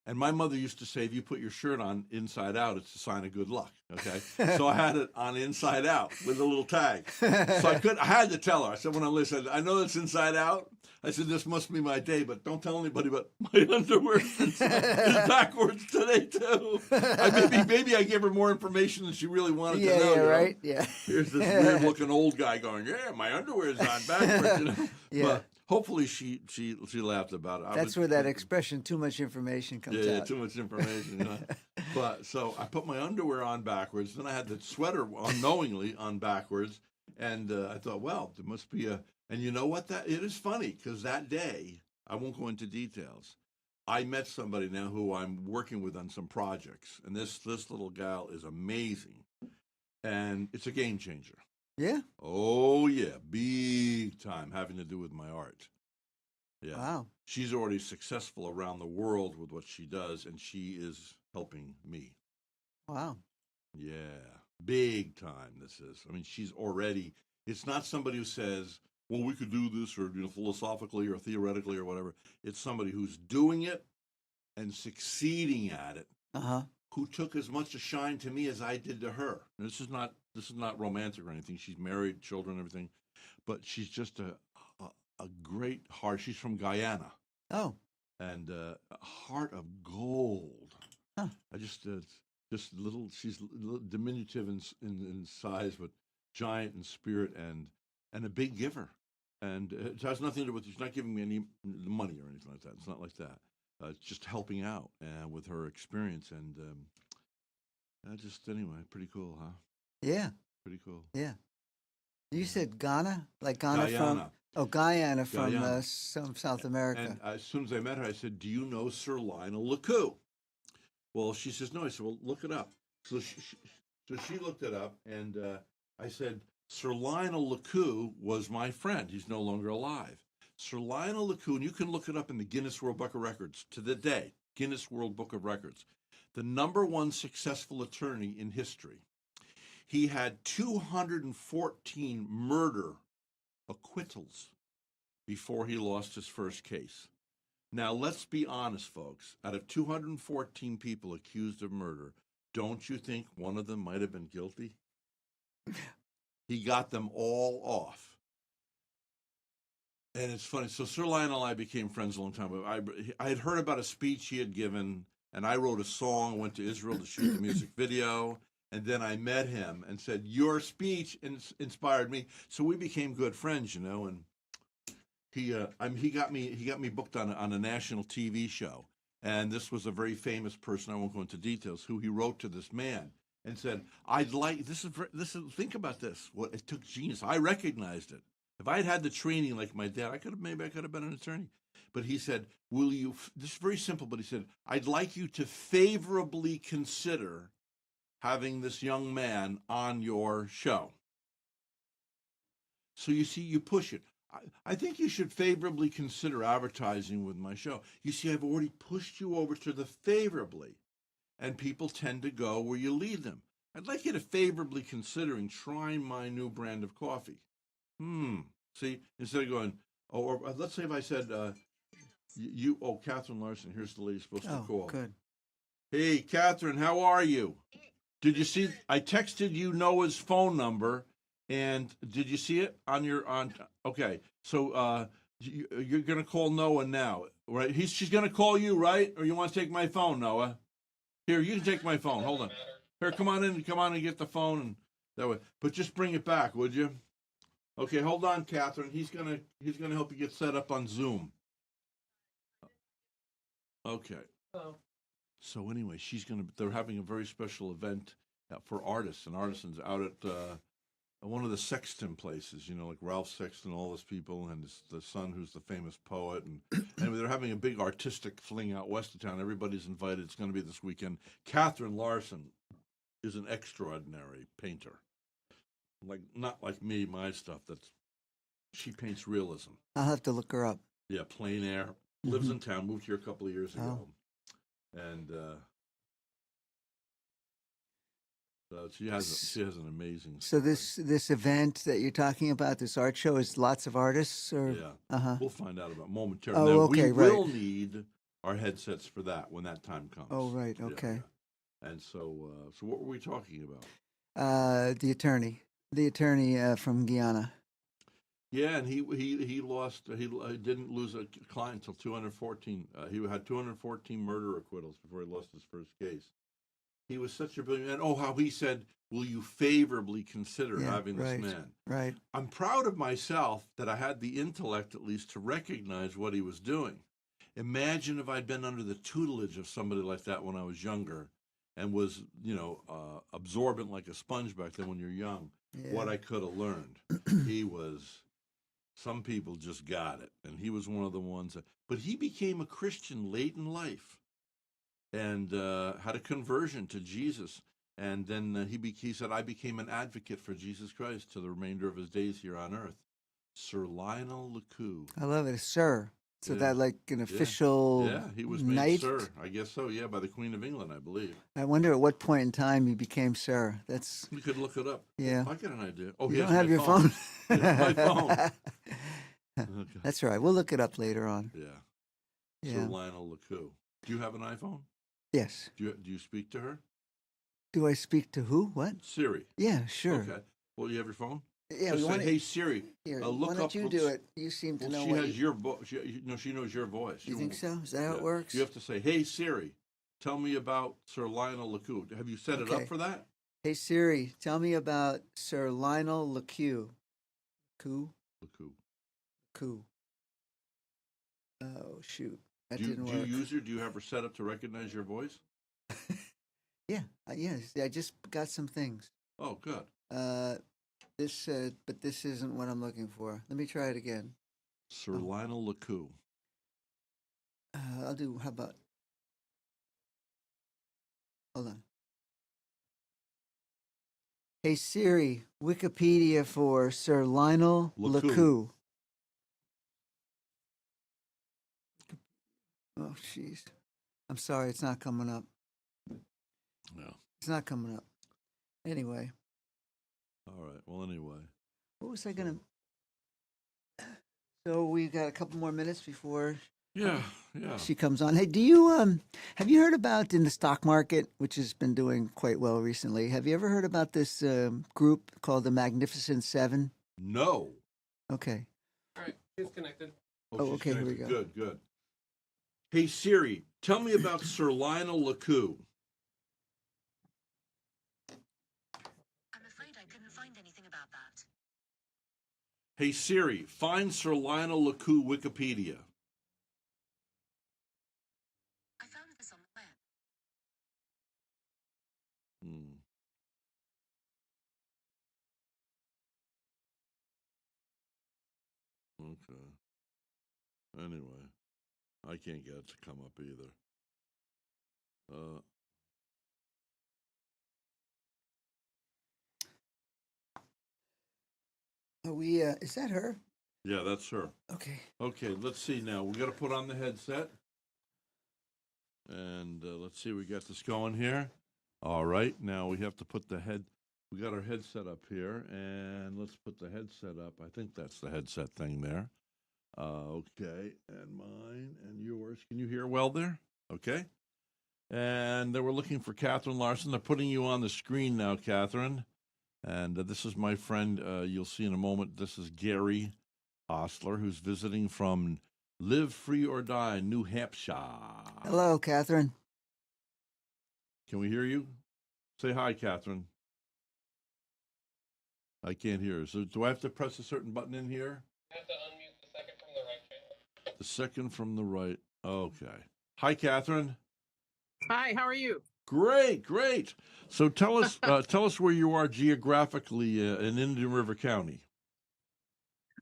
And my mother used to say, if you put your shirt on inside out, it's a sign of good luck. Okay. So I had it on inside out with a little tag. So I had to tell her. I said, when I listened, I know it's inside out. I said, this must be my day, but don't tell anybody, but my underwear is backwards today, too. Maybe I gave her more information than she really wanted to know. Yeah, right? Yeah. Here's this weird looking old guy going, yeah, my underwear is on backwards. Yeah. But hopefully she laughed about it. That's where that expression, too much information, comes Yeah, out. too much information. But so I put my underwear on backwards. Then I had the sweater unknowingly on backwards. And I thought, well, there must be and you know what? It is funny because that day, I won't go into details. I met somebody now who I'm working with on some projects. And this little gal is amazing. And it's a game changer. Yeah? Oh, yeah. Big time having to do with my art. Yeah. Wow. She's already successful around the world with what she does, and she is helping me. Wow. Yeah. Big time, this is. I mean, it's not somebody who says, well, we could do this or philosophically or theoretically or whatever. It's somebody who's doing it and succeeding at it, Uh-huh. who took as much a shine to me as I did to her. And this is not romantic or anything. She's married, children, everything, but she's just a great heart. She's from Guyana. Oh. and a heart of gold. Huh. I just little. She's diminutive in size, but giant in spirit and a big giver. And it has nothing to do with. She's not giving me any money or anything like that. It's not like that. It's just helping out with her experience and just anyway, pretty cool, huh? Yeah. Pretty cool. Yeah. You said Ghana, like Ghana Guyana. from Guyana from Guyana. some South America. And as soon as I met her, I said, "Do you know Sir Lionel Lecou?" Well, she says no. I said, "Well, look it up." So she looked it up, and I said, "Sir Lionel Lecou was my friend. He's no longer alive." Sir Lionel Lecou, and you can look it up in the Guinness World Book of Records to the day. Guinness World Book of Records, the #1 successful attorney in history. He had 214 murder acquittals before he lost his first case. Now, let's be honest, folks. Out of 214 people accused of murder, don't you think one of them might have been guilty? He got them all off. And it's funny. So Sir Lionel and I became friends a long time ago. I had heard about a speech he had given, and I wrote a song, went to Israel to shoot the music video. And then I met him and said, "Your speech inspired me." So we became good friends, you know. And he got me booked on a national TV show. And this was a very famous person. I won't go into details. Who he wrote to this man and said, "I'd like this is think about this. What it took genius. I recognized it. If I had had the training like my dad, I could have been an attorney." But he said, "Will you?" This is very simple. But he said, "I'd like you to favorably consider having this young man on your show." So you see, you push it. I think you should favorably consider advertising with my show. You see, I've already pushed you over to the favorably, and people tend to go where you lead them. I'd like you to favorably considering trying my new brand of coffee. See, instead of going, or let's say if I said, Catherine Larson, here's the lady supposed to call. Good. Hey, Catherine, how are you? Did you see? I texted you Noah's phone number, and did you see it on your on? Okay, so you're gonna call Noah now, right? She's gonna call you, right? Or you want to take my phone, Noah? Here, you can take my phone. Hold on. Here, come on and get the phone, and that way. But just bring it back, would you? Okay, hold on, Catherine. He's gonna help you get set up on Zoom. Okay. Hello. So anyway, they're having a very special event for artists and artisans out at one of the Sexton places, you know, like Ralph Sexton, all those people, and the son who's the famous poet. And anyway, they're having a big artistic fling out west of town. Everybody's invited. It's going to be this weekend. Catherine Larson is an extraordinary painter. Not like me, my stuff. She paints realism. I'll have to look her up. Yeah, plein air. Lives in town. Moved here a couple of years ago. And so she has an amazing. So this event that you're talking about, this art show, is lots of artists, or We'll find out about momentarily. Oh, now, okay, we right. will need our headsets for that when that time comes. Oh, right, Yeah, okay. yeah. And so what were we talking about? The attorney from Guyana. Yeah, and he lost. He didn't lose a client until 214. He had 214 murder acquittals before he lost his first case. He was such a brilliant. And how he said, "Will you favorably consider having this man?" Right. I'm proud of myself that I had the intellect, at least, to recognize what he was doing. Imagine if I'd been under the tutelage of somebody like that when I was younger, and was, absorbent like a sponge back then when you're young. Yeah. What I could have learned. He was. Some people just got it, and he was one of the ones. But he became a Christian late in life, and had a conversion to Jesus. And then he said, "I became an advocate for Jesus Christ to the remainder of his days here on earth." Sir Lionel Lecou. I love it, sir. So Yeah. that like an official Yeah, he was made knight? sir. I guess so. Yeah, by the Queen of England, I believe. I wonder at what point in time he became sir. That's You could look it up. Yeah. I got an idea. Oh, you here's don't have my your phone. Here's my phone. Okay. That's right. We'll look it up later on. Yeah. Yeah. Sir Lionel Lecou. Do you have an iPhone? Yes. Do you speak to her? Do I speak to who? What? Siri. Yeah, sure. Okay. Well, you have your phone? Yeah, Just we say, want "Hey Siri, Here, look why up." don't you do it? You seem to Well, know she what has your voice. She knows your voice. you think so? Is that how it Yeah. works? You have to say, "Hey Siri, tell me about Sir Lionel LeCoux." Have you set it Okay. up for that? Hey Siri, tell me about Sir Lionel LeCoux. LeCoux. Coup. Oh shoot, that Do you, didn't do you work. use her? Do you have her set up to recognize your voice? Yeah, yes, I just got some things. Oh, good. But this isn't what I'm looking for. Let me try it again. Sir Oh. Lionel LeCoux. I'll do. How about? Hold on. Hey Siri, Wikipedia for Sir Lionel LeCoux. LeCoux. Oh, jeez. I'm sorry, it's not coming up. Yeah. It's not coming up. Anyway, All right. Well, anyway. what was I gonna? So we got a couple more minutes before Yeah. Yeah. she comes on. Hey, do you have you heard about in the stock market, which has been doing quite well recently? Have you ever heard about this group called the Magnificent Seven? No. Okay. All right, she's connected. Oh, she's okay, here we connected. go. Good. Good. Hey Siri, tell me about Sir Lionel LeCoux. I'm afraid I couldn't find anything about that. Hey Siri, find Sir Lionel LeCoux Wikipedia. I found this on the web. Hmm. Okay. Anyway, I can't get it to come up either. Are we? Is that her? Yeah, that's her. Okay. Okay, let's see now. We got to put on the headset. And let's see, we got this going here. All right, now we have to put we got our headset up here, and let's put the headset up. I think that's the headset thing there. Okay, and mine and yours. Can you hear well there? Okay. And then we're looking for Catherine Larson. They're putting you on the screen now, Catherine. And this is my friend, you'll see in a moment. This is Gary Ostler, who's visiting from Live Free or Die, New Hampshire. Hello, Catherine. Can we hear you? Say hi, Catherine. I can't hear her. So do I have to press a certain button in here? You have to unmute the second from the right channel. The second from the right. Okay. Hi, Catherine. Hi, how are you? Great, great. So tell us where you are geographically in Indian River County.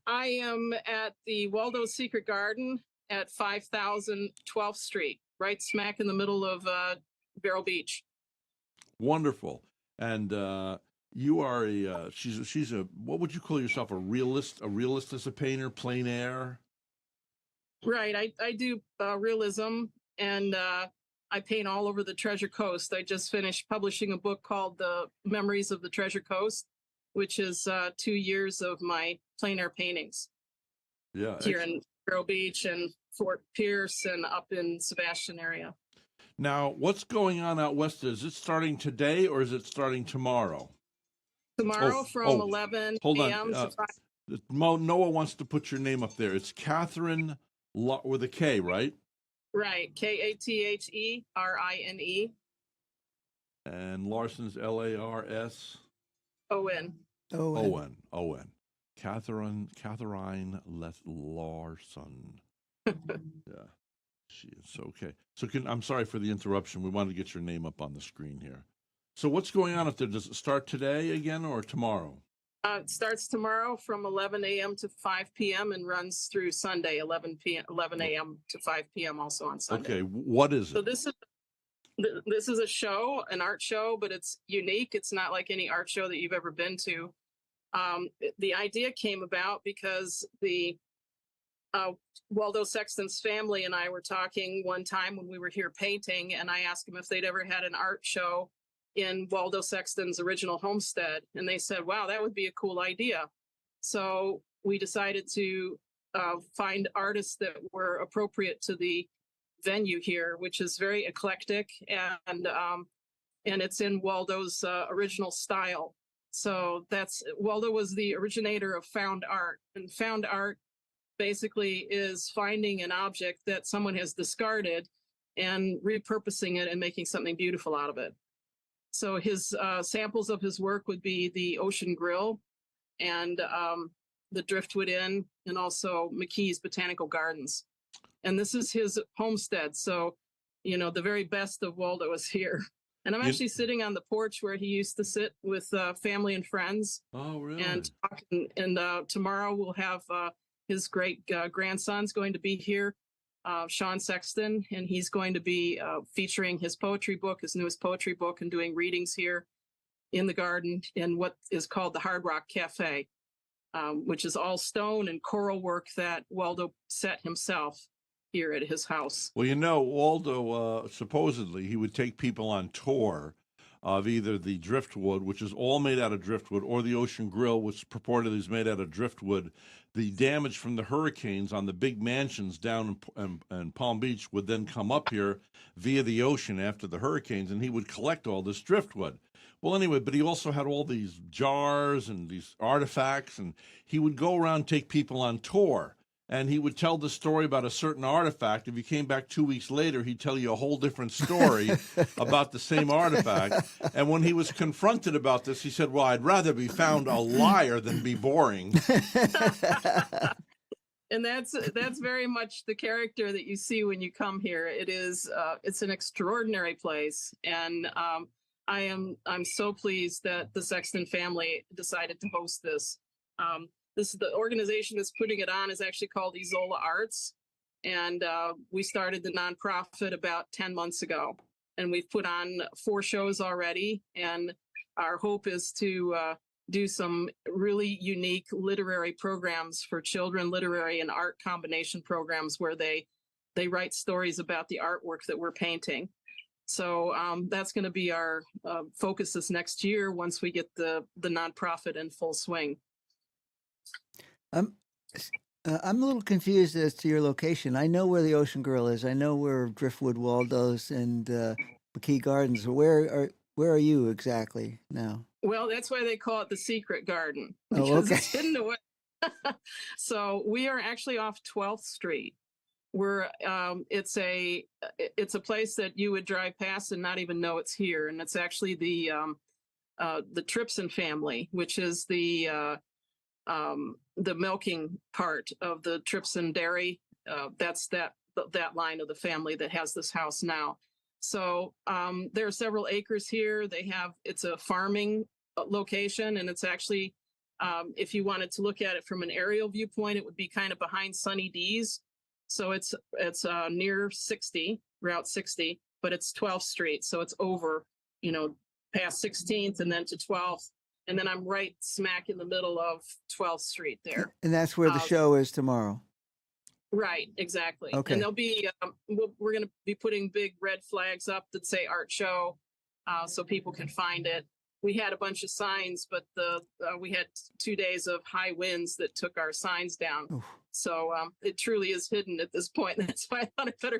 I am at the Waldo Secret Garden at 5000 12th Street, right smack in the middle of Vero Beach. Wonderful. And you are she's a what would you call yourself, a realist? A realist as a painter, plein air? Right, I do realism, and I paint all over the Treasure Coast. I just finished publishing a book called The Memories of the Treasure Coast, which is 2 years of my plein air paintings Yeah. here in Vero Beach and Fort Pierce and up in Sebastian area. Now, what's going on out west? Is it starting today or is it starting tomorrow? Tomorrow from 11 hold on. a.m. to 5. Noah wants to put your name up there. It's Catherine with a K, right? Right. KATHERINE. And Larson's LARS. ON. O-N. Catherine Larson. Yeah. She is okay. So I'm sorry for the interruption. We wanted to get your name up on the screen here. So what's going on up there? Does it start today again or tomorrow? It starts tomorrow from 11 a.m. to 5 p.m. and runs through Sunday, 11 a.m. to 5 p.m. also on Sunday. Okay, what is it? So this is a show, an art show, but it's unique. It's not like any art show that you've ever been to. The idea came about because the Waldo Sexton's family and I were talking one time when we were here painting, and I asked them if they'd ever had an art show in Waldo Sexton's original homestead. And they said, wow, that would be a cool idea. So we decided to find artists that were appropriate to the venue here, which is very eclectic, and it's in Waldo's original style. So that's Waldo was the originator of found art, and found art basically is finding an object that someone has discarded and repurposing it and making something beautiful out of it. So his samples of his work would be the Ocean Grill and the Driftwood Inn, and also McKee's Botanical Gardens. And this is his homestead. So, you know, the very best of Waldo is here. And I'm actually sitting on the porch where he used to sit with family and friends. Oh, really? And talk. And tomorrow we'll have his great grandson's going to be here, Sean Sexton, and he's going to be featuring his poetry book, his newest poetry book, and doing readings here in the garden in what is called the Hard Rock Cafe, which is all stone and coral work that Waldo set himself here at his house. Well, you know, Waldo, supposedly he would take people on tour of either the driftwood, which is all made out of driftwood, or the Ocean Grill, which purportedly is made out of driftwood. The damage from the hurricanes on the big mansions down in Palm Beach would then come up here via the ocean after the hurricanes, and he would collect all this driftwood. Well, anyway, but he also had all these jars and these artifacts, and he would go around, take people on tour. And he would tell the story about a certain artifact. If you came back 2 weeks later, he'd tell you a whole different story about the same artifact. And when he was confronted about this, he said, well, I'd rather be found a liar than be boring. And that's very much the character that you see when you come here. It is it's an extraordinary place, and I'm so pleased that the Sexton family decided to host this. The organization that's putting it on is actually called Isola Arts, and we started the nonprofit about 10 months ago, and we've put on 4 shows already, and our hope is to do some really unique literary programs for children, literary and art combination programs where they write stories about the artwork that we're painting. So that's going to be our focus this next year once we get the nonprofit in full swing. I'm a little confused as to your location. I know where the Ocean Grill is. I know where Driftwood Waldo's and McKee Gardens. Where are you exactly now? Well, that's why they call it the secret garden, Oh, because okay. it's hidden away. So we are actually off 12th Street. We're it's a place that you would drive past and not even know it's here, and it's actually the Tripson family, which is the milking part of the Tripson dairy. That's that line of the family that has this house now. So there are several acres here. It's a farming location, and it's actually, if you wanted to look at it from an aerial viewpoint, it would be kind of behind Sunny D's. So it's near Route 60, but it's 12th Street. So it's over, past 16th and then to 12th. And then I'm right smack in the middle of 12th Street there. And that's where the show is tomorrow. Right, exactly. Okay. And there'll be, we're going to be putting big red flags up that say art show, so people can find it. We had a bunch of signs, but we had 2 days of high winds that took our signs down. Oof. So it truly is hidden at this point. That's why I thought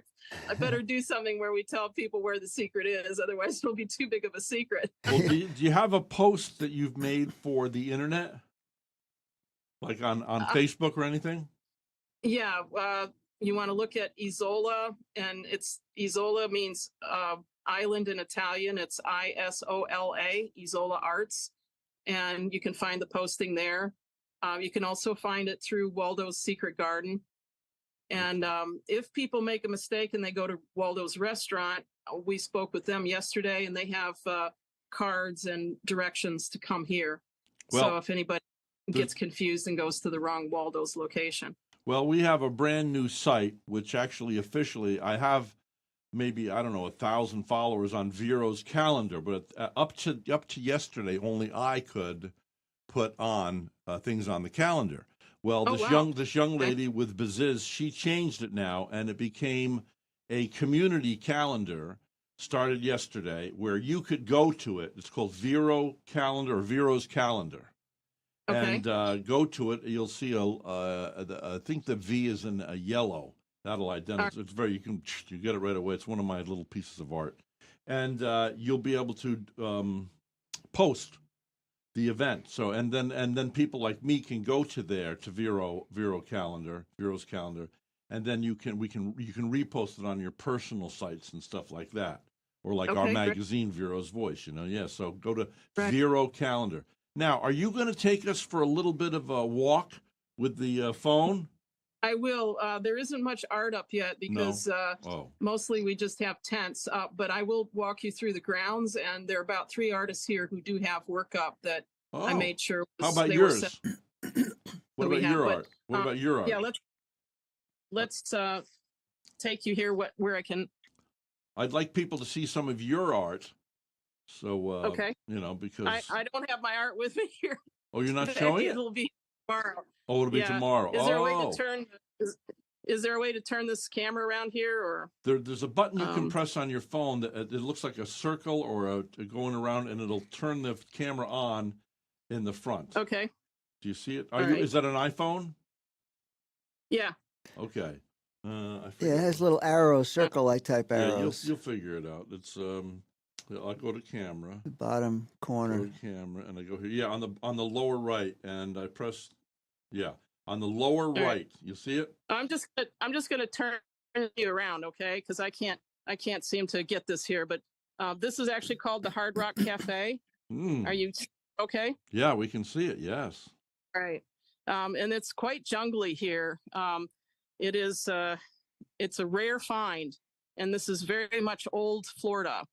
I better do something where we tell people where the secret is. Otherwise, it'll be too big of a secret. Well, do you have a post that you've made for the internet? Like on Facebook or anything? Yeah. You want to look at Isola, and Isola means island in Italian. It's ISOLA, Isola Arts. And you can find the posting there. You can also find it through Waldo's Secret Garden. And if people make a mistake and they go to Waldo's restaurant, we spoke with them yesterday, and they have cards and directions to come here. Well, so if anybody gets confused and goes to the wrong Waldo's location. Well, we have a brand new site, which actually officially, I have maybe, I don't know, 1,000 followers on Vero's calendar, but up to yesterday, only I could put on things on the calendar. Well, this young lady with Baziz, she changed it now, and it became a community calendar. Started yesterday, where you could go to it. It's called Vero Calendar or Vero's Calendar. Okay. And go to it. You'll see I think the V is in a yellow. That'll identify. It's you get it right away. It's one of my little pieces of art, and you'll be able to post the event. So and then people like me can go to there to Vero's calendar, and then you can repost it on your personal sites and stuff like that, or like our Okay, great. magazine Vero's Voice. Yeah. So go to Right. Vero calendar. Now, are you going to take us for a little bit of a walk with the phone? I will. There isn't much art up yet because Oh, mostly we just have tents up, but I will walk you through the grounds, and there are about 3 artists here who do have work up that I oh. made sure How about they were set. yours? What we about have, your but, art? What about your art? Yeah, let's take you here where I can. I'd like people to see some of your art. So, Okay. because I don't have my art with me here. oh, you're not showing it? It'll be tomorrow. Oh, it'll be Yeah. tomorrow. Is there a way Oh, to turn? Is there a way to turn this camera around here, or? there's a button you can press on your phone that it looks like a circle or going around, and it'll turn the camera on in the front. Okay. Do you see it? All right. Is that an iPhone? Yeah. Okay. I Yeah, it forget. has little arrows, circle-like type Yeah, arrows. you'll figure it out. It's I'll go to camera. The bottom Go corner. to camera, and I go here. Yeah, on the lower right, and I press. Yeah, on the lower right. right. You see it? I'm just gonna turn you around, okay? Because I can't seem to get this here. But this is actually called the Hard Rock Cafe. Mm. Are you okay? Yeah, we can see it. Yes. All right. And it's quite jungly here. It is it's a rare find, and this is very much old Florida.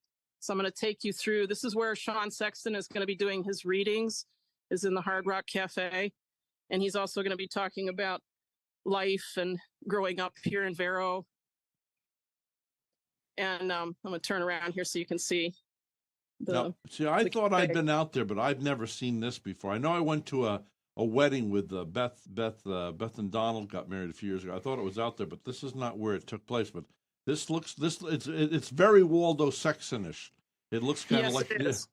So I'm going to take you through. This is where Sean Sexton is going to be doing his readings, is in the Hard Rock Cafe. And he's also going to be talking about life and growing up here in Vero. And I'm going to turn around here so you can see Now, see, I the thought I'd cafe. been out there, but I've never seen this before. I know I went to a wedding with Beth and Donald got married a few years ago. I thought it was out there, but this is not where it took place. But it's very Waldo Sexton-ish. It looks kind of Yes, like it is.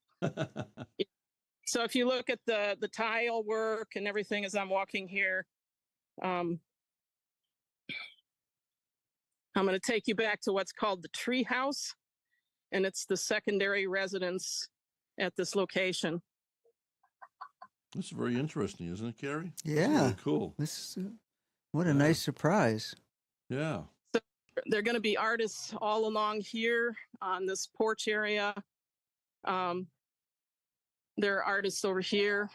So if you look at the tile work and everything as I'm walking here, I'm going to take you back to what's called the tree house, and it's the secondary residence at this location. This is very interesting, isn't it, Gary? This is Yeah. really cool. This is what a Yeah. nice surprise. Yeah. There are going to be artists all along here on this porch area. There are artists over here.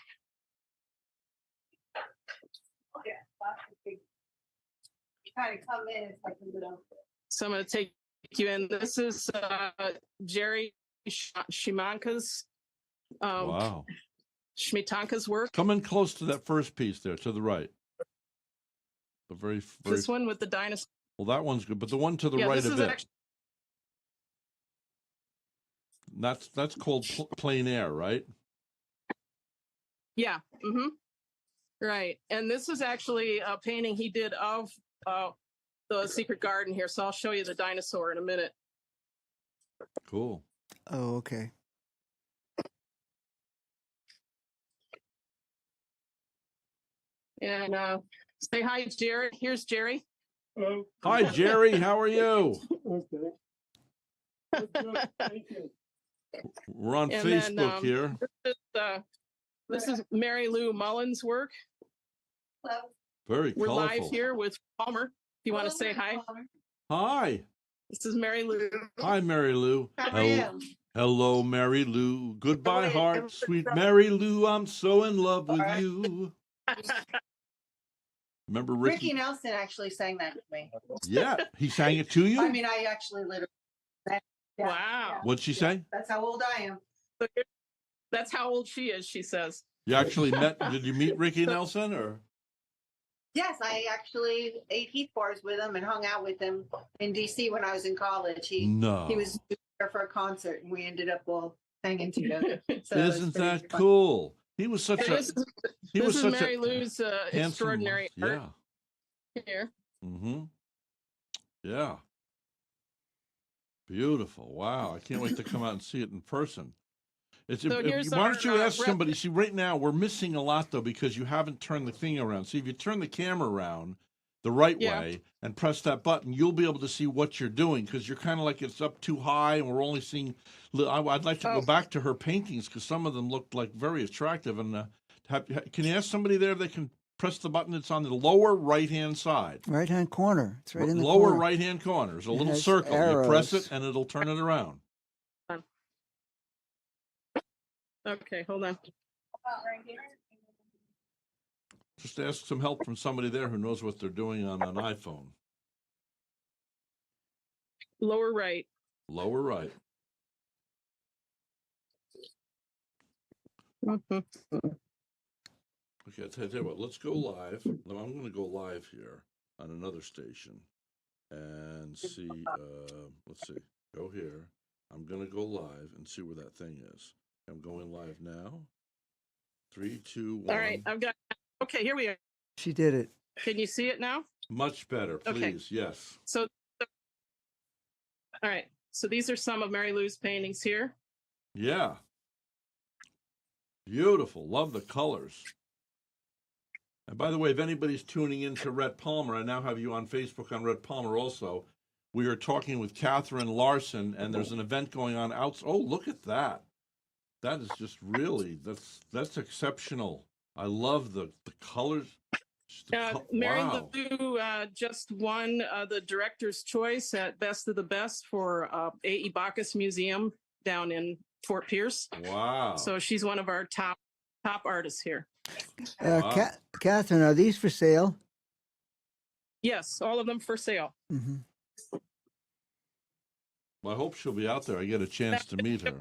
Kind of come in, it's like a little. So I'm going to take you in. This is Jerry Shimanka's Wow. Schmitanka's work. Come in close to that first piece there, to the right. The very This one with the dinosaur. well, that one's good, but the one to the Yeah, right this of is it. actually That's called plein air, right? yeah. Mm-hmm. Right, and this is actually a painting he did of the secret garden here. So I'll show you the dinosaur in a minute. Cool. Oh, okay. And say hi, Jerry. Here's Jerry. Hello. Hi, Jerry. How are you? Okay. Thank you. We're on And Facebook then, here. This is Mary Lou Mullins' work. Very We're colorful. live here with Palmer. If you want to say hi, Hi. this is Mary Lou. Hi, Mary Lou. How are you? Hello, Mary Lou. Goodbye, How are you? heart. Sweet Mary Lou, I'm so in love with you. Remember Ricky Ricky? Nelson actually sang that to me. Yeah, he sang it to you? I mean, I actually literally. Yeah, Wow. What'd she say? That's how old I am. That's how old she is, she says. You actually did you meet Ricky Nelson or? Yes, I actually ate Heath bars with him and hung out with him in DC when I was in college. He No. was there for a concert and we ended up all hanging together. So it was Isn't pretty that fun. cool? He was such a This he is was such Mary a Lou's handsome, extraordinary art yeah. here. Mm-hmm. Yeah. Beautiful. Wow. I can't wait to come out and see it in person. So here's why don't you our, ask rep- somebody? See, right now we're missing a lot though because you haven't turned the thing around. See, if you turn the camera around, the right Yeah. way and press that button, you'll be able to see what you're doing because you're kind of like it's up too high and we're only seeing. I'd like to go Oh. back to her paintings because some of them looked like very attractive. And can you ask somebody there if they can press the button? It's on the lower right-hand side. Right-hand corner. It's right in the lower corner. right-hand corner. There's a It little has circle. You press it arrows. and it'll turn it around. Okay, hold on. Just ask some help from somebody there who knows what they're doing on an iPhone. Lower right. Lower right. Mhm. Okay, I'll tell you what, let's go live. No, I'm going to go live here on another station and see, let's see, go here. I'm going to go live and see where that thing is. I'm going live now. 3, 2, 1. All right, I've got. Okay, here we are. She did it. Can you see it now? Much better, please. Okay. Yes. So, all right. So these are some of Mary Lou's paintings here. Yeah. Beautiful. Love the colors. And by the way, if anybody's tuning in to Rhett Palmer, I now have you on Facebook on Rhett Palmer also. We are talking with Catherine Larson, and there's an event going on out. Oh, look at that. That is just really, that's exceptional. I love the colors. Mary Wow. Lou just won the Director's Choice at Best of the Best for A.E. Bacchus Museum down in Fort Pierce. Wow. So she's one of our top artists here. Wow. Catherine, are these for sale? Yes, all of them for sale. Mm-hmm. Well, I hope she'll be out there. I get a chance to meet her.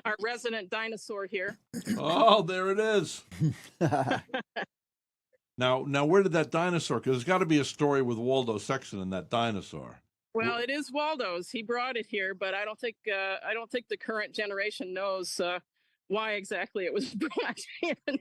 Our resident dinosaur here. Oh, there it is. Now, where did that dinosaur? Because there's got to be a story with Waldo Sexton and that dinosaur. Well, it is Waldo's. He brought it here, but I don't think the current generation knows why exactly it was brought in.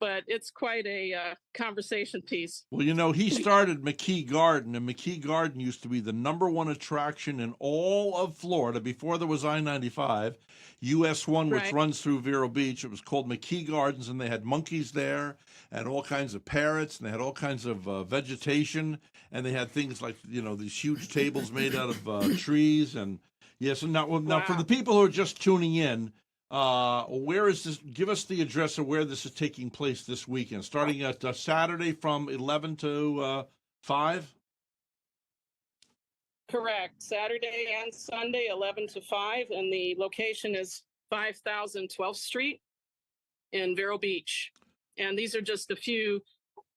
But it's quite a conversation piece. Well, you know, he started McKee Garden, and McKee Garden used to be the #1 attraction in all of Florida before there was I-95. US 1, which Right. runs through Vero Beach. It was called McKee Gardens, and they had monkeys there and all kinds of parrots, and they had all kinds of vegetation, and they had things like, you know, these huge tables made out of trees. And yes, and now for Wow. the people who are just tuning in, where is this? Give us the address of where this is taking place this weekend, starting at Saturday from 11 to 5. Correct. Saturday and Sunday, 11 to 5. And the location is 5000 12th Street in Vero Beach. And these are just a few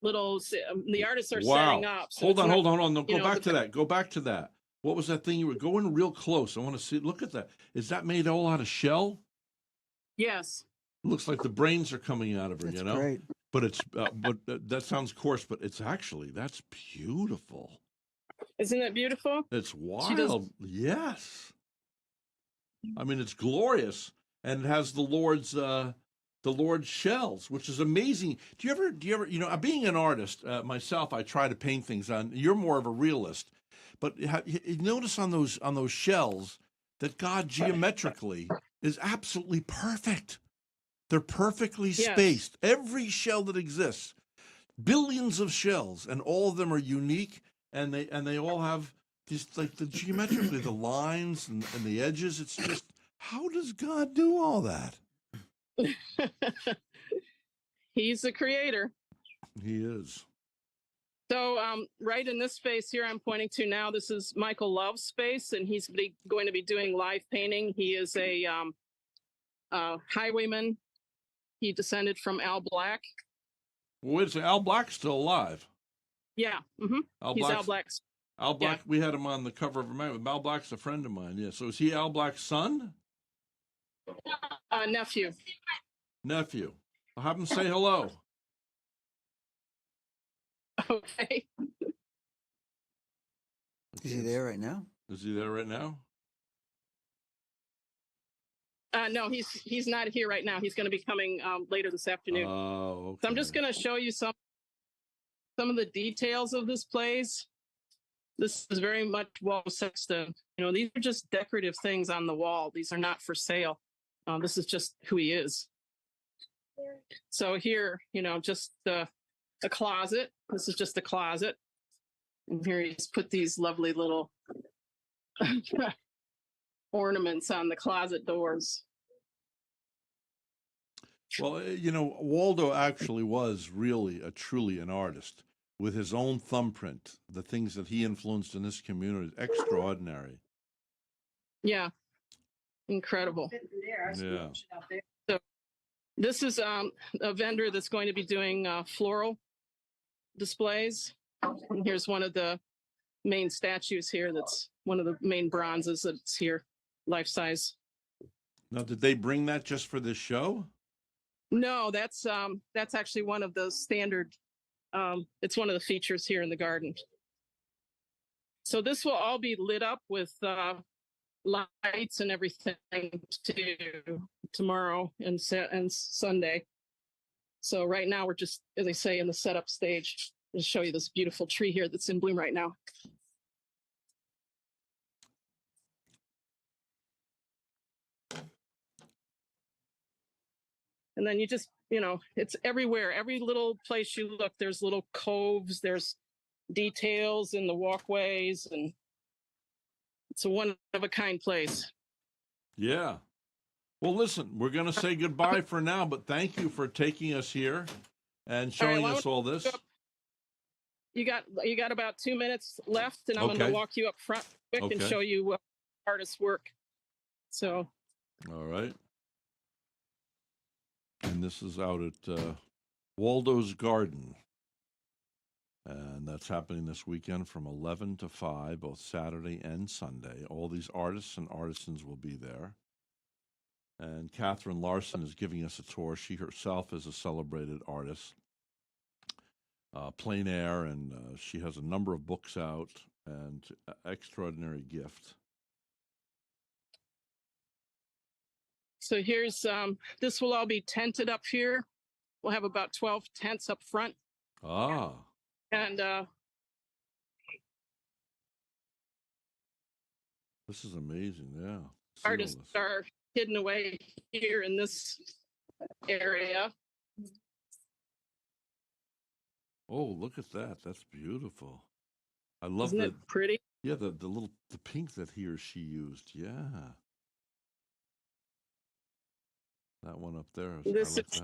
little, the artists are setting up. So Hold it's on, not- hold on. No, you go know, back to that. Go back to that. What was that thing you were going real close? I want to see. Look at that. Is that made all out of shell? Yes. It looks like the brains are coming out of her, That's you know? great. But it's, that sounds coarse, but it's actually, that's beautiful. Isn't it beautiful? It's She does- wild. Yes. I mean, it's glorious, and it has the Lord's shells, which is amazing. Do you ever, you know, being an artist myself, I try to paint things on. You're more of a realist, but you notice on those shells that God geometrically is absolutely perfect. They're perfectly Yes. spaced. Every shell that exists, billions of shells, and all of them are unique, and they all have these, like, the geometrically, the lines and the edges. It's just, how does God do all that? He's the creator. He is. So right in this space here I'm pointing to now, this is Michael Love's space, and he's going to be doing live painting. He is a highwayman. He descended from Al Black. Well, wait a second. Al Black's still alive. Yeah. Mm-hmm. He's Al Black's. Al Black, we had him on the cover of a magazine. Al Black's a friend of mine. Yeah. So is he Al Black's son? Nephew. Nephew. I'll have him say hello. Okay. Is he there right now? Is he there right now? No, he's not here right now. He's going to be coming later this afternoon. Oh, okay. So I'm just going to show you some of the details of this place. This is very much Waldo Sexton. You know, these are just decorative things on the wall. These are not for sale. This is just who he is. So here, you know, just a closet. This is just a closet. And here he's put these lovely little ornaments on the closet doors. Well, Waldo actually was really truly an artist with his own thumbprint. The things that he influenced in this community, extraordinary. Yeah, incredible. Yeah. So this is a vendor that's going to be doing floral displays. And here's one of the main statues here. That's one of the main bronzes that's here, life size. Now, did they bring that just for this show? No, that's actually one of the standard. It's one of the features here in the garden. So this will all be lit up with lights and everything tomorrow and Sunday. So right now we're just, as I say, in the setup stage. I'll show you this beautiful tree here that's in bloom right now. And then you just, it's everywhere. Every little place you look, there's little coves, there's details in the walkways, and it's a one-of-a-kind place. Yeah. Well, listen, we're going to say goodbye for now, but thank you for taking us here and showing us all this. You got about 2 minutes left, and I'm going to walk you up front quick and show you artists' work. So. All right. And this is out at Waldo's Garden. And that's happening this weekend from 11 to 5, both Saturday and Sunday. All these artists and artisans will be there. And Catherine Larson is giving us a tour. She herself is a celebrated artist, plein air, and she has a number of books out, and extraordinary gift. So here's, this will all be tented up here. We'll have about 12 tents up front. Ah. And this is amazing, yeah. Artists are hidden away here in this area. Oh, look at that. That's beautiful. I love Isn't it pretty? Yeah, the pink that he or she used. Yeah. That one up there. This is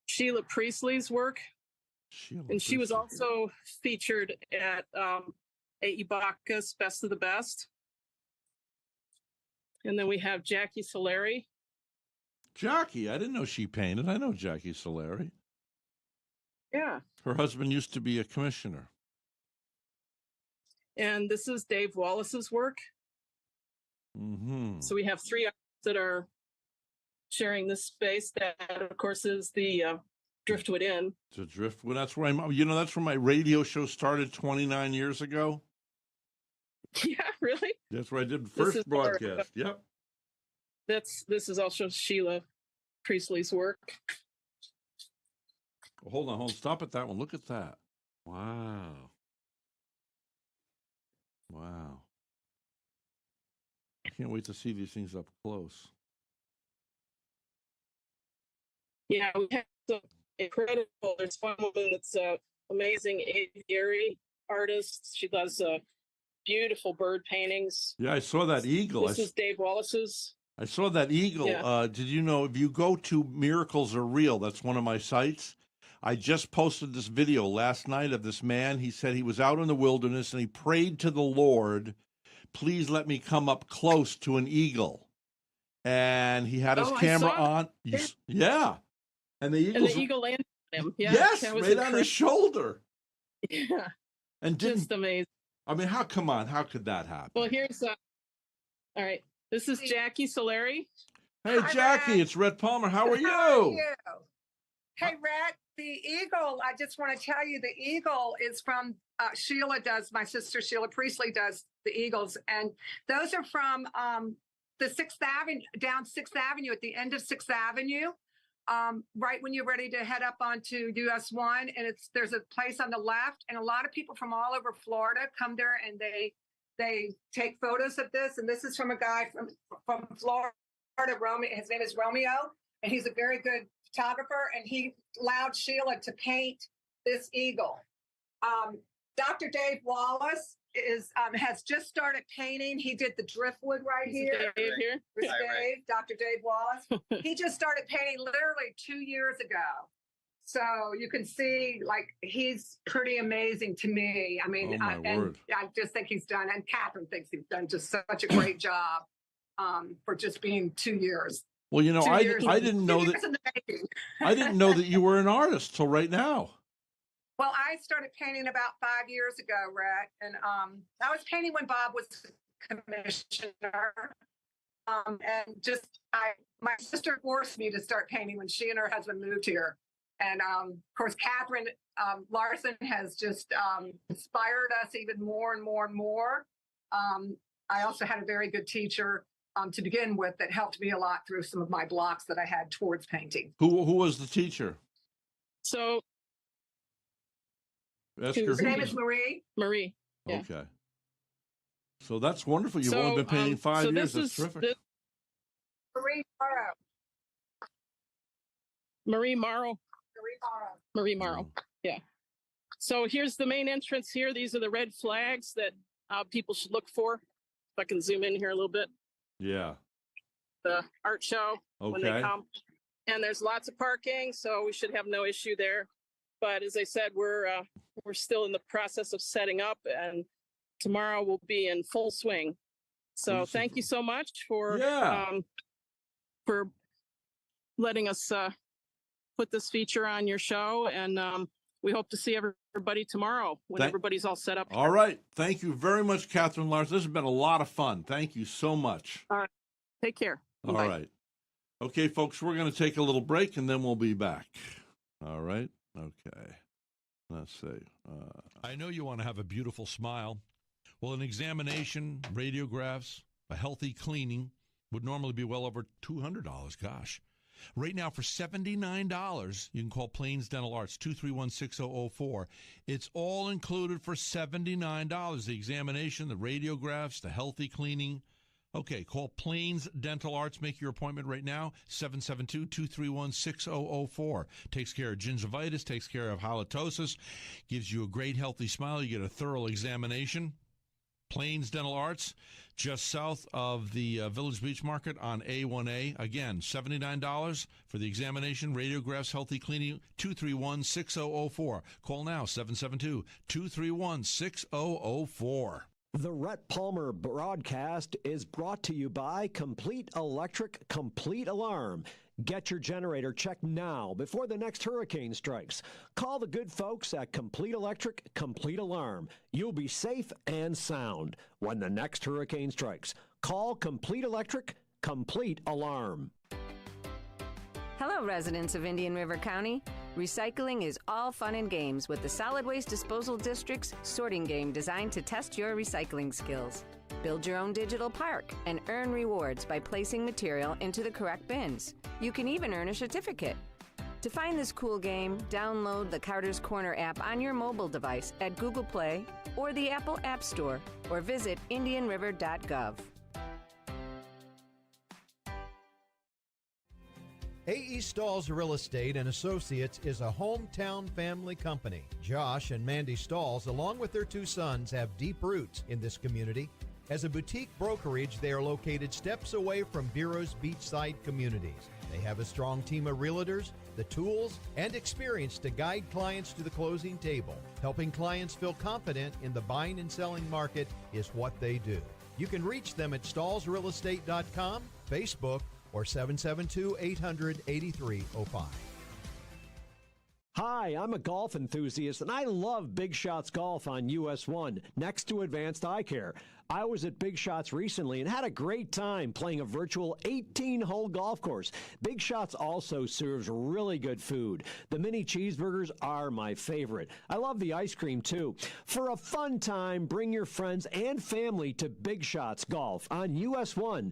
Sheila Priestley's work. And she was also featured at Ibaka's Best of the Best. And then we have Jackie Solari. Jackie, I didn't know she painted. I know Jackie Solari. Yeah. Her husband used to be a commissioner. And this is Dave Wallace's work. Mm-hmm. So we have 3 artists that are sharing this space. That, of course, is the Driftwood Inn. The Driftwood. That's where that's where my radio show started 29 years ago. Yeah, really? That's where I did the first broadcast. Yep. This is also Sheila Priestley's work. Well, hold on. Stop at that one. Look at that. Wow. Wow. I can't wait to see these things up close. Yeah, we have some incredible. There's one woman that's an amazing aviary artist. She does beautiful bird paintings. Yeah, I saw that eagle. This is Dave Wallace's. I saw that eagle. Yeah. Did you know, if you go to Miracles Are Real, that's one of my sites. I just posted this video last night of this man. He said he was out in the wilderness and he prayed to the Lord, please let me come up close to an eagle. And he had his camera on. Yeah. And the eagle landed on him. Yeah, yes, right on his shoulder. Yeah. And just amazing. I mean, how could that happen? Well, here's all right. This is Jackie Solari. Hey, Hi, Jackie, Rhett. it's Rhett Palmer. How are you? How are you? Hey, Rhett, the eagle, I just want to tell you, the eagle is from my sister Sheila Priestley does the eagles. And those are from the 6th Avenue, down 6th Avenue, at the end of 6th Avenue. Right when you're ready to head up onto US 1, and there's a place on the left, and a lot of people from all over Florida come there and they take photos of this. And this is from a guy from Florida, Romeo. His name is Romeo, and he's a very good photographer. And he allowed Sheila to paint this eagle. Dr. Dave Wallace has just started painting. He did the driftwood right here. Dave here. There's Dave, Dr. Dave Wallace. He just started painting literally 2 years ago. So you can see, like, he's pretty amazing to me. I mean, Oh, my word. I just think he's done, and Catherine thinks he's done just such a great job for just being 2 years. Well, you know, 2 I years didn't know years that. in the making. I didn't know that you were an artist till right now. Well, I started painting about 5 years ago, Rhett, and I was painting when Bob was commissioner. And my sister forced me to start painting when she and her husband moved here. And of course, Catherine Larson has just inspired us even more and more and more. I also had a very good teacher to begin with that helped me a lot through some of my blocks that I had towards painting. Who was the teacher? So Ask her Her who name was- is Marie. Marie. Yeah. Okay. So that's wonderful. You've So, only been painting 5 so years. this That's is terrific. Marie Morrow. Marie Morrow. Marie Morrow. Marie Morrow. Yeah. So here's the main entrance here. These are the red flags that people should look for. If I can zoom in here a little bit. Yeah. The art show when they Okay. come. And there's lots of parking, so we should have no issue there. But as I said, we're still in the process of setting up, and tomorrow we'll be in full swing. So thank you so much for letting us put this feature on your show, and we hope to see everybody tomorrow when everybody's all set up. All right. Thank you very much, Catherine Larson. This has been a lot of fun. Thank you so much. All right. Take care. All Bye. right. Okay, folks, we're going to take a little break, and then we'll be back. All right. Okay. Let's see. I know you want to have a beautiful smile. Well, an examination, radiographs, a healthy cleaning would normally be well over $200. Gosh. Right now, for $79, you can call Plains Dental Arts, 231-6004. It's all included for $79. The examination, the radiographs, the healthy cleaning. Okay, call Plains Dental Arts. Make your appointment right now, 772-231-6004. Takes care of gingivitis, takes care of halitosis, gives you a great healthy smile. You get a thorough examination. Plains Dental Arts, just south of the Village Beach Market on A1A. Again, $79 for the examination, radiographs, healthy cleaning, 231-6004. Call now, 772-231-6004. The Rhett Palmer broadcast is brought to you by Complete Electric Complete Alarm. Get your generator checked now before the next hurricane strikes. Call the good folks at Complete Electric Complete Alarm. You'll be safe and sound when the next hurricane strikes. Call Complete Electric Complete Alarm. Hello, residents of Indian River County. Recycling is all fun and games with the Solid Waste Disposal District's sorting game designed to test your recycling skills. Build your own digital park and earn rewards by placing material into the correct bins. You can even earn a certificate. To find this cool game, download the Carter's Corner app on your mobile device at Google Play or the Apple App Store, or visit indianriver.gov. A.E. Stalls Real Estate and Associates is a hometown family company. Josh and Mandy Stalls, along with their two sons, have deep roots in this community. As a boutique brokerage, they are located steps away from Bureau's beachside communities. They have a strong team of realtors, the tools, and experience to guide clients to the closing table. Helping clients feel confident in the buying and selling market is what they do. You can reach them at stallsrealestate.com, Facebook, or 772-800-8305. Hi, I'm a golf enthusiast, and I love Big Shots Golf on US 1, next to Advanced Eye Care. I was at Big Shots recently and had a great time playing a virtual 18-hole golf course. Big Shots also serves really good food. The mini cheeseburgers are my favorite. I love the ice cream, too. For a fun time, bring your friends and family to Big Shots Golf on US 1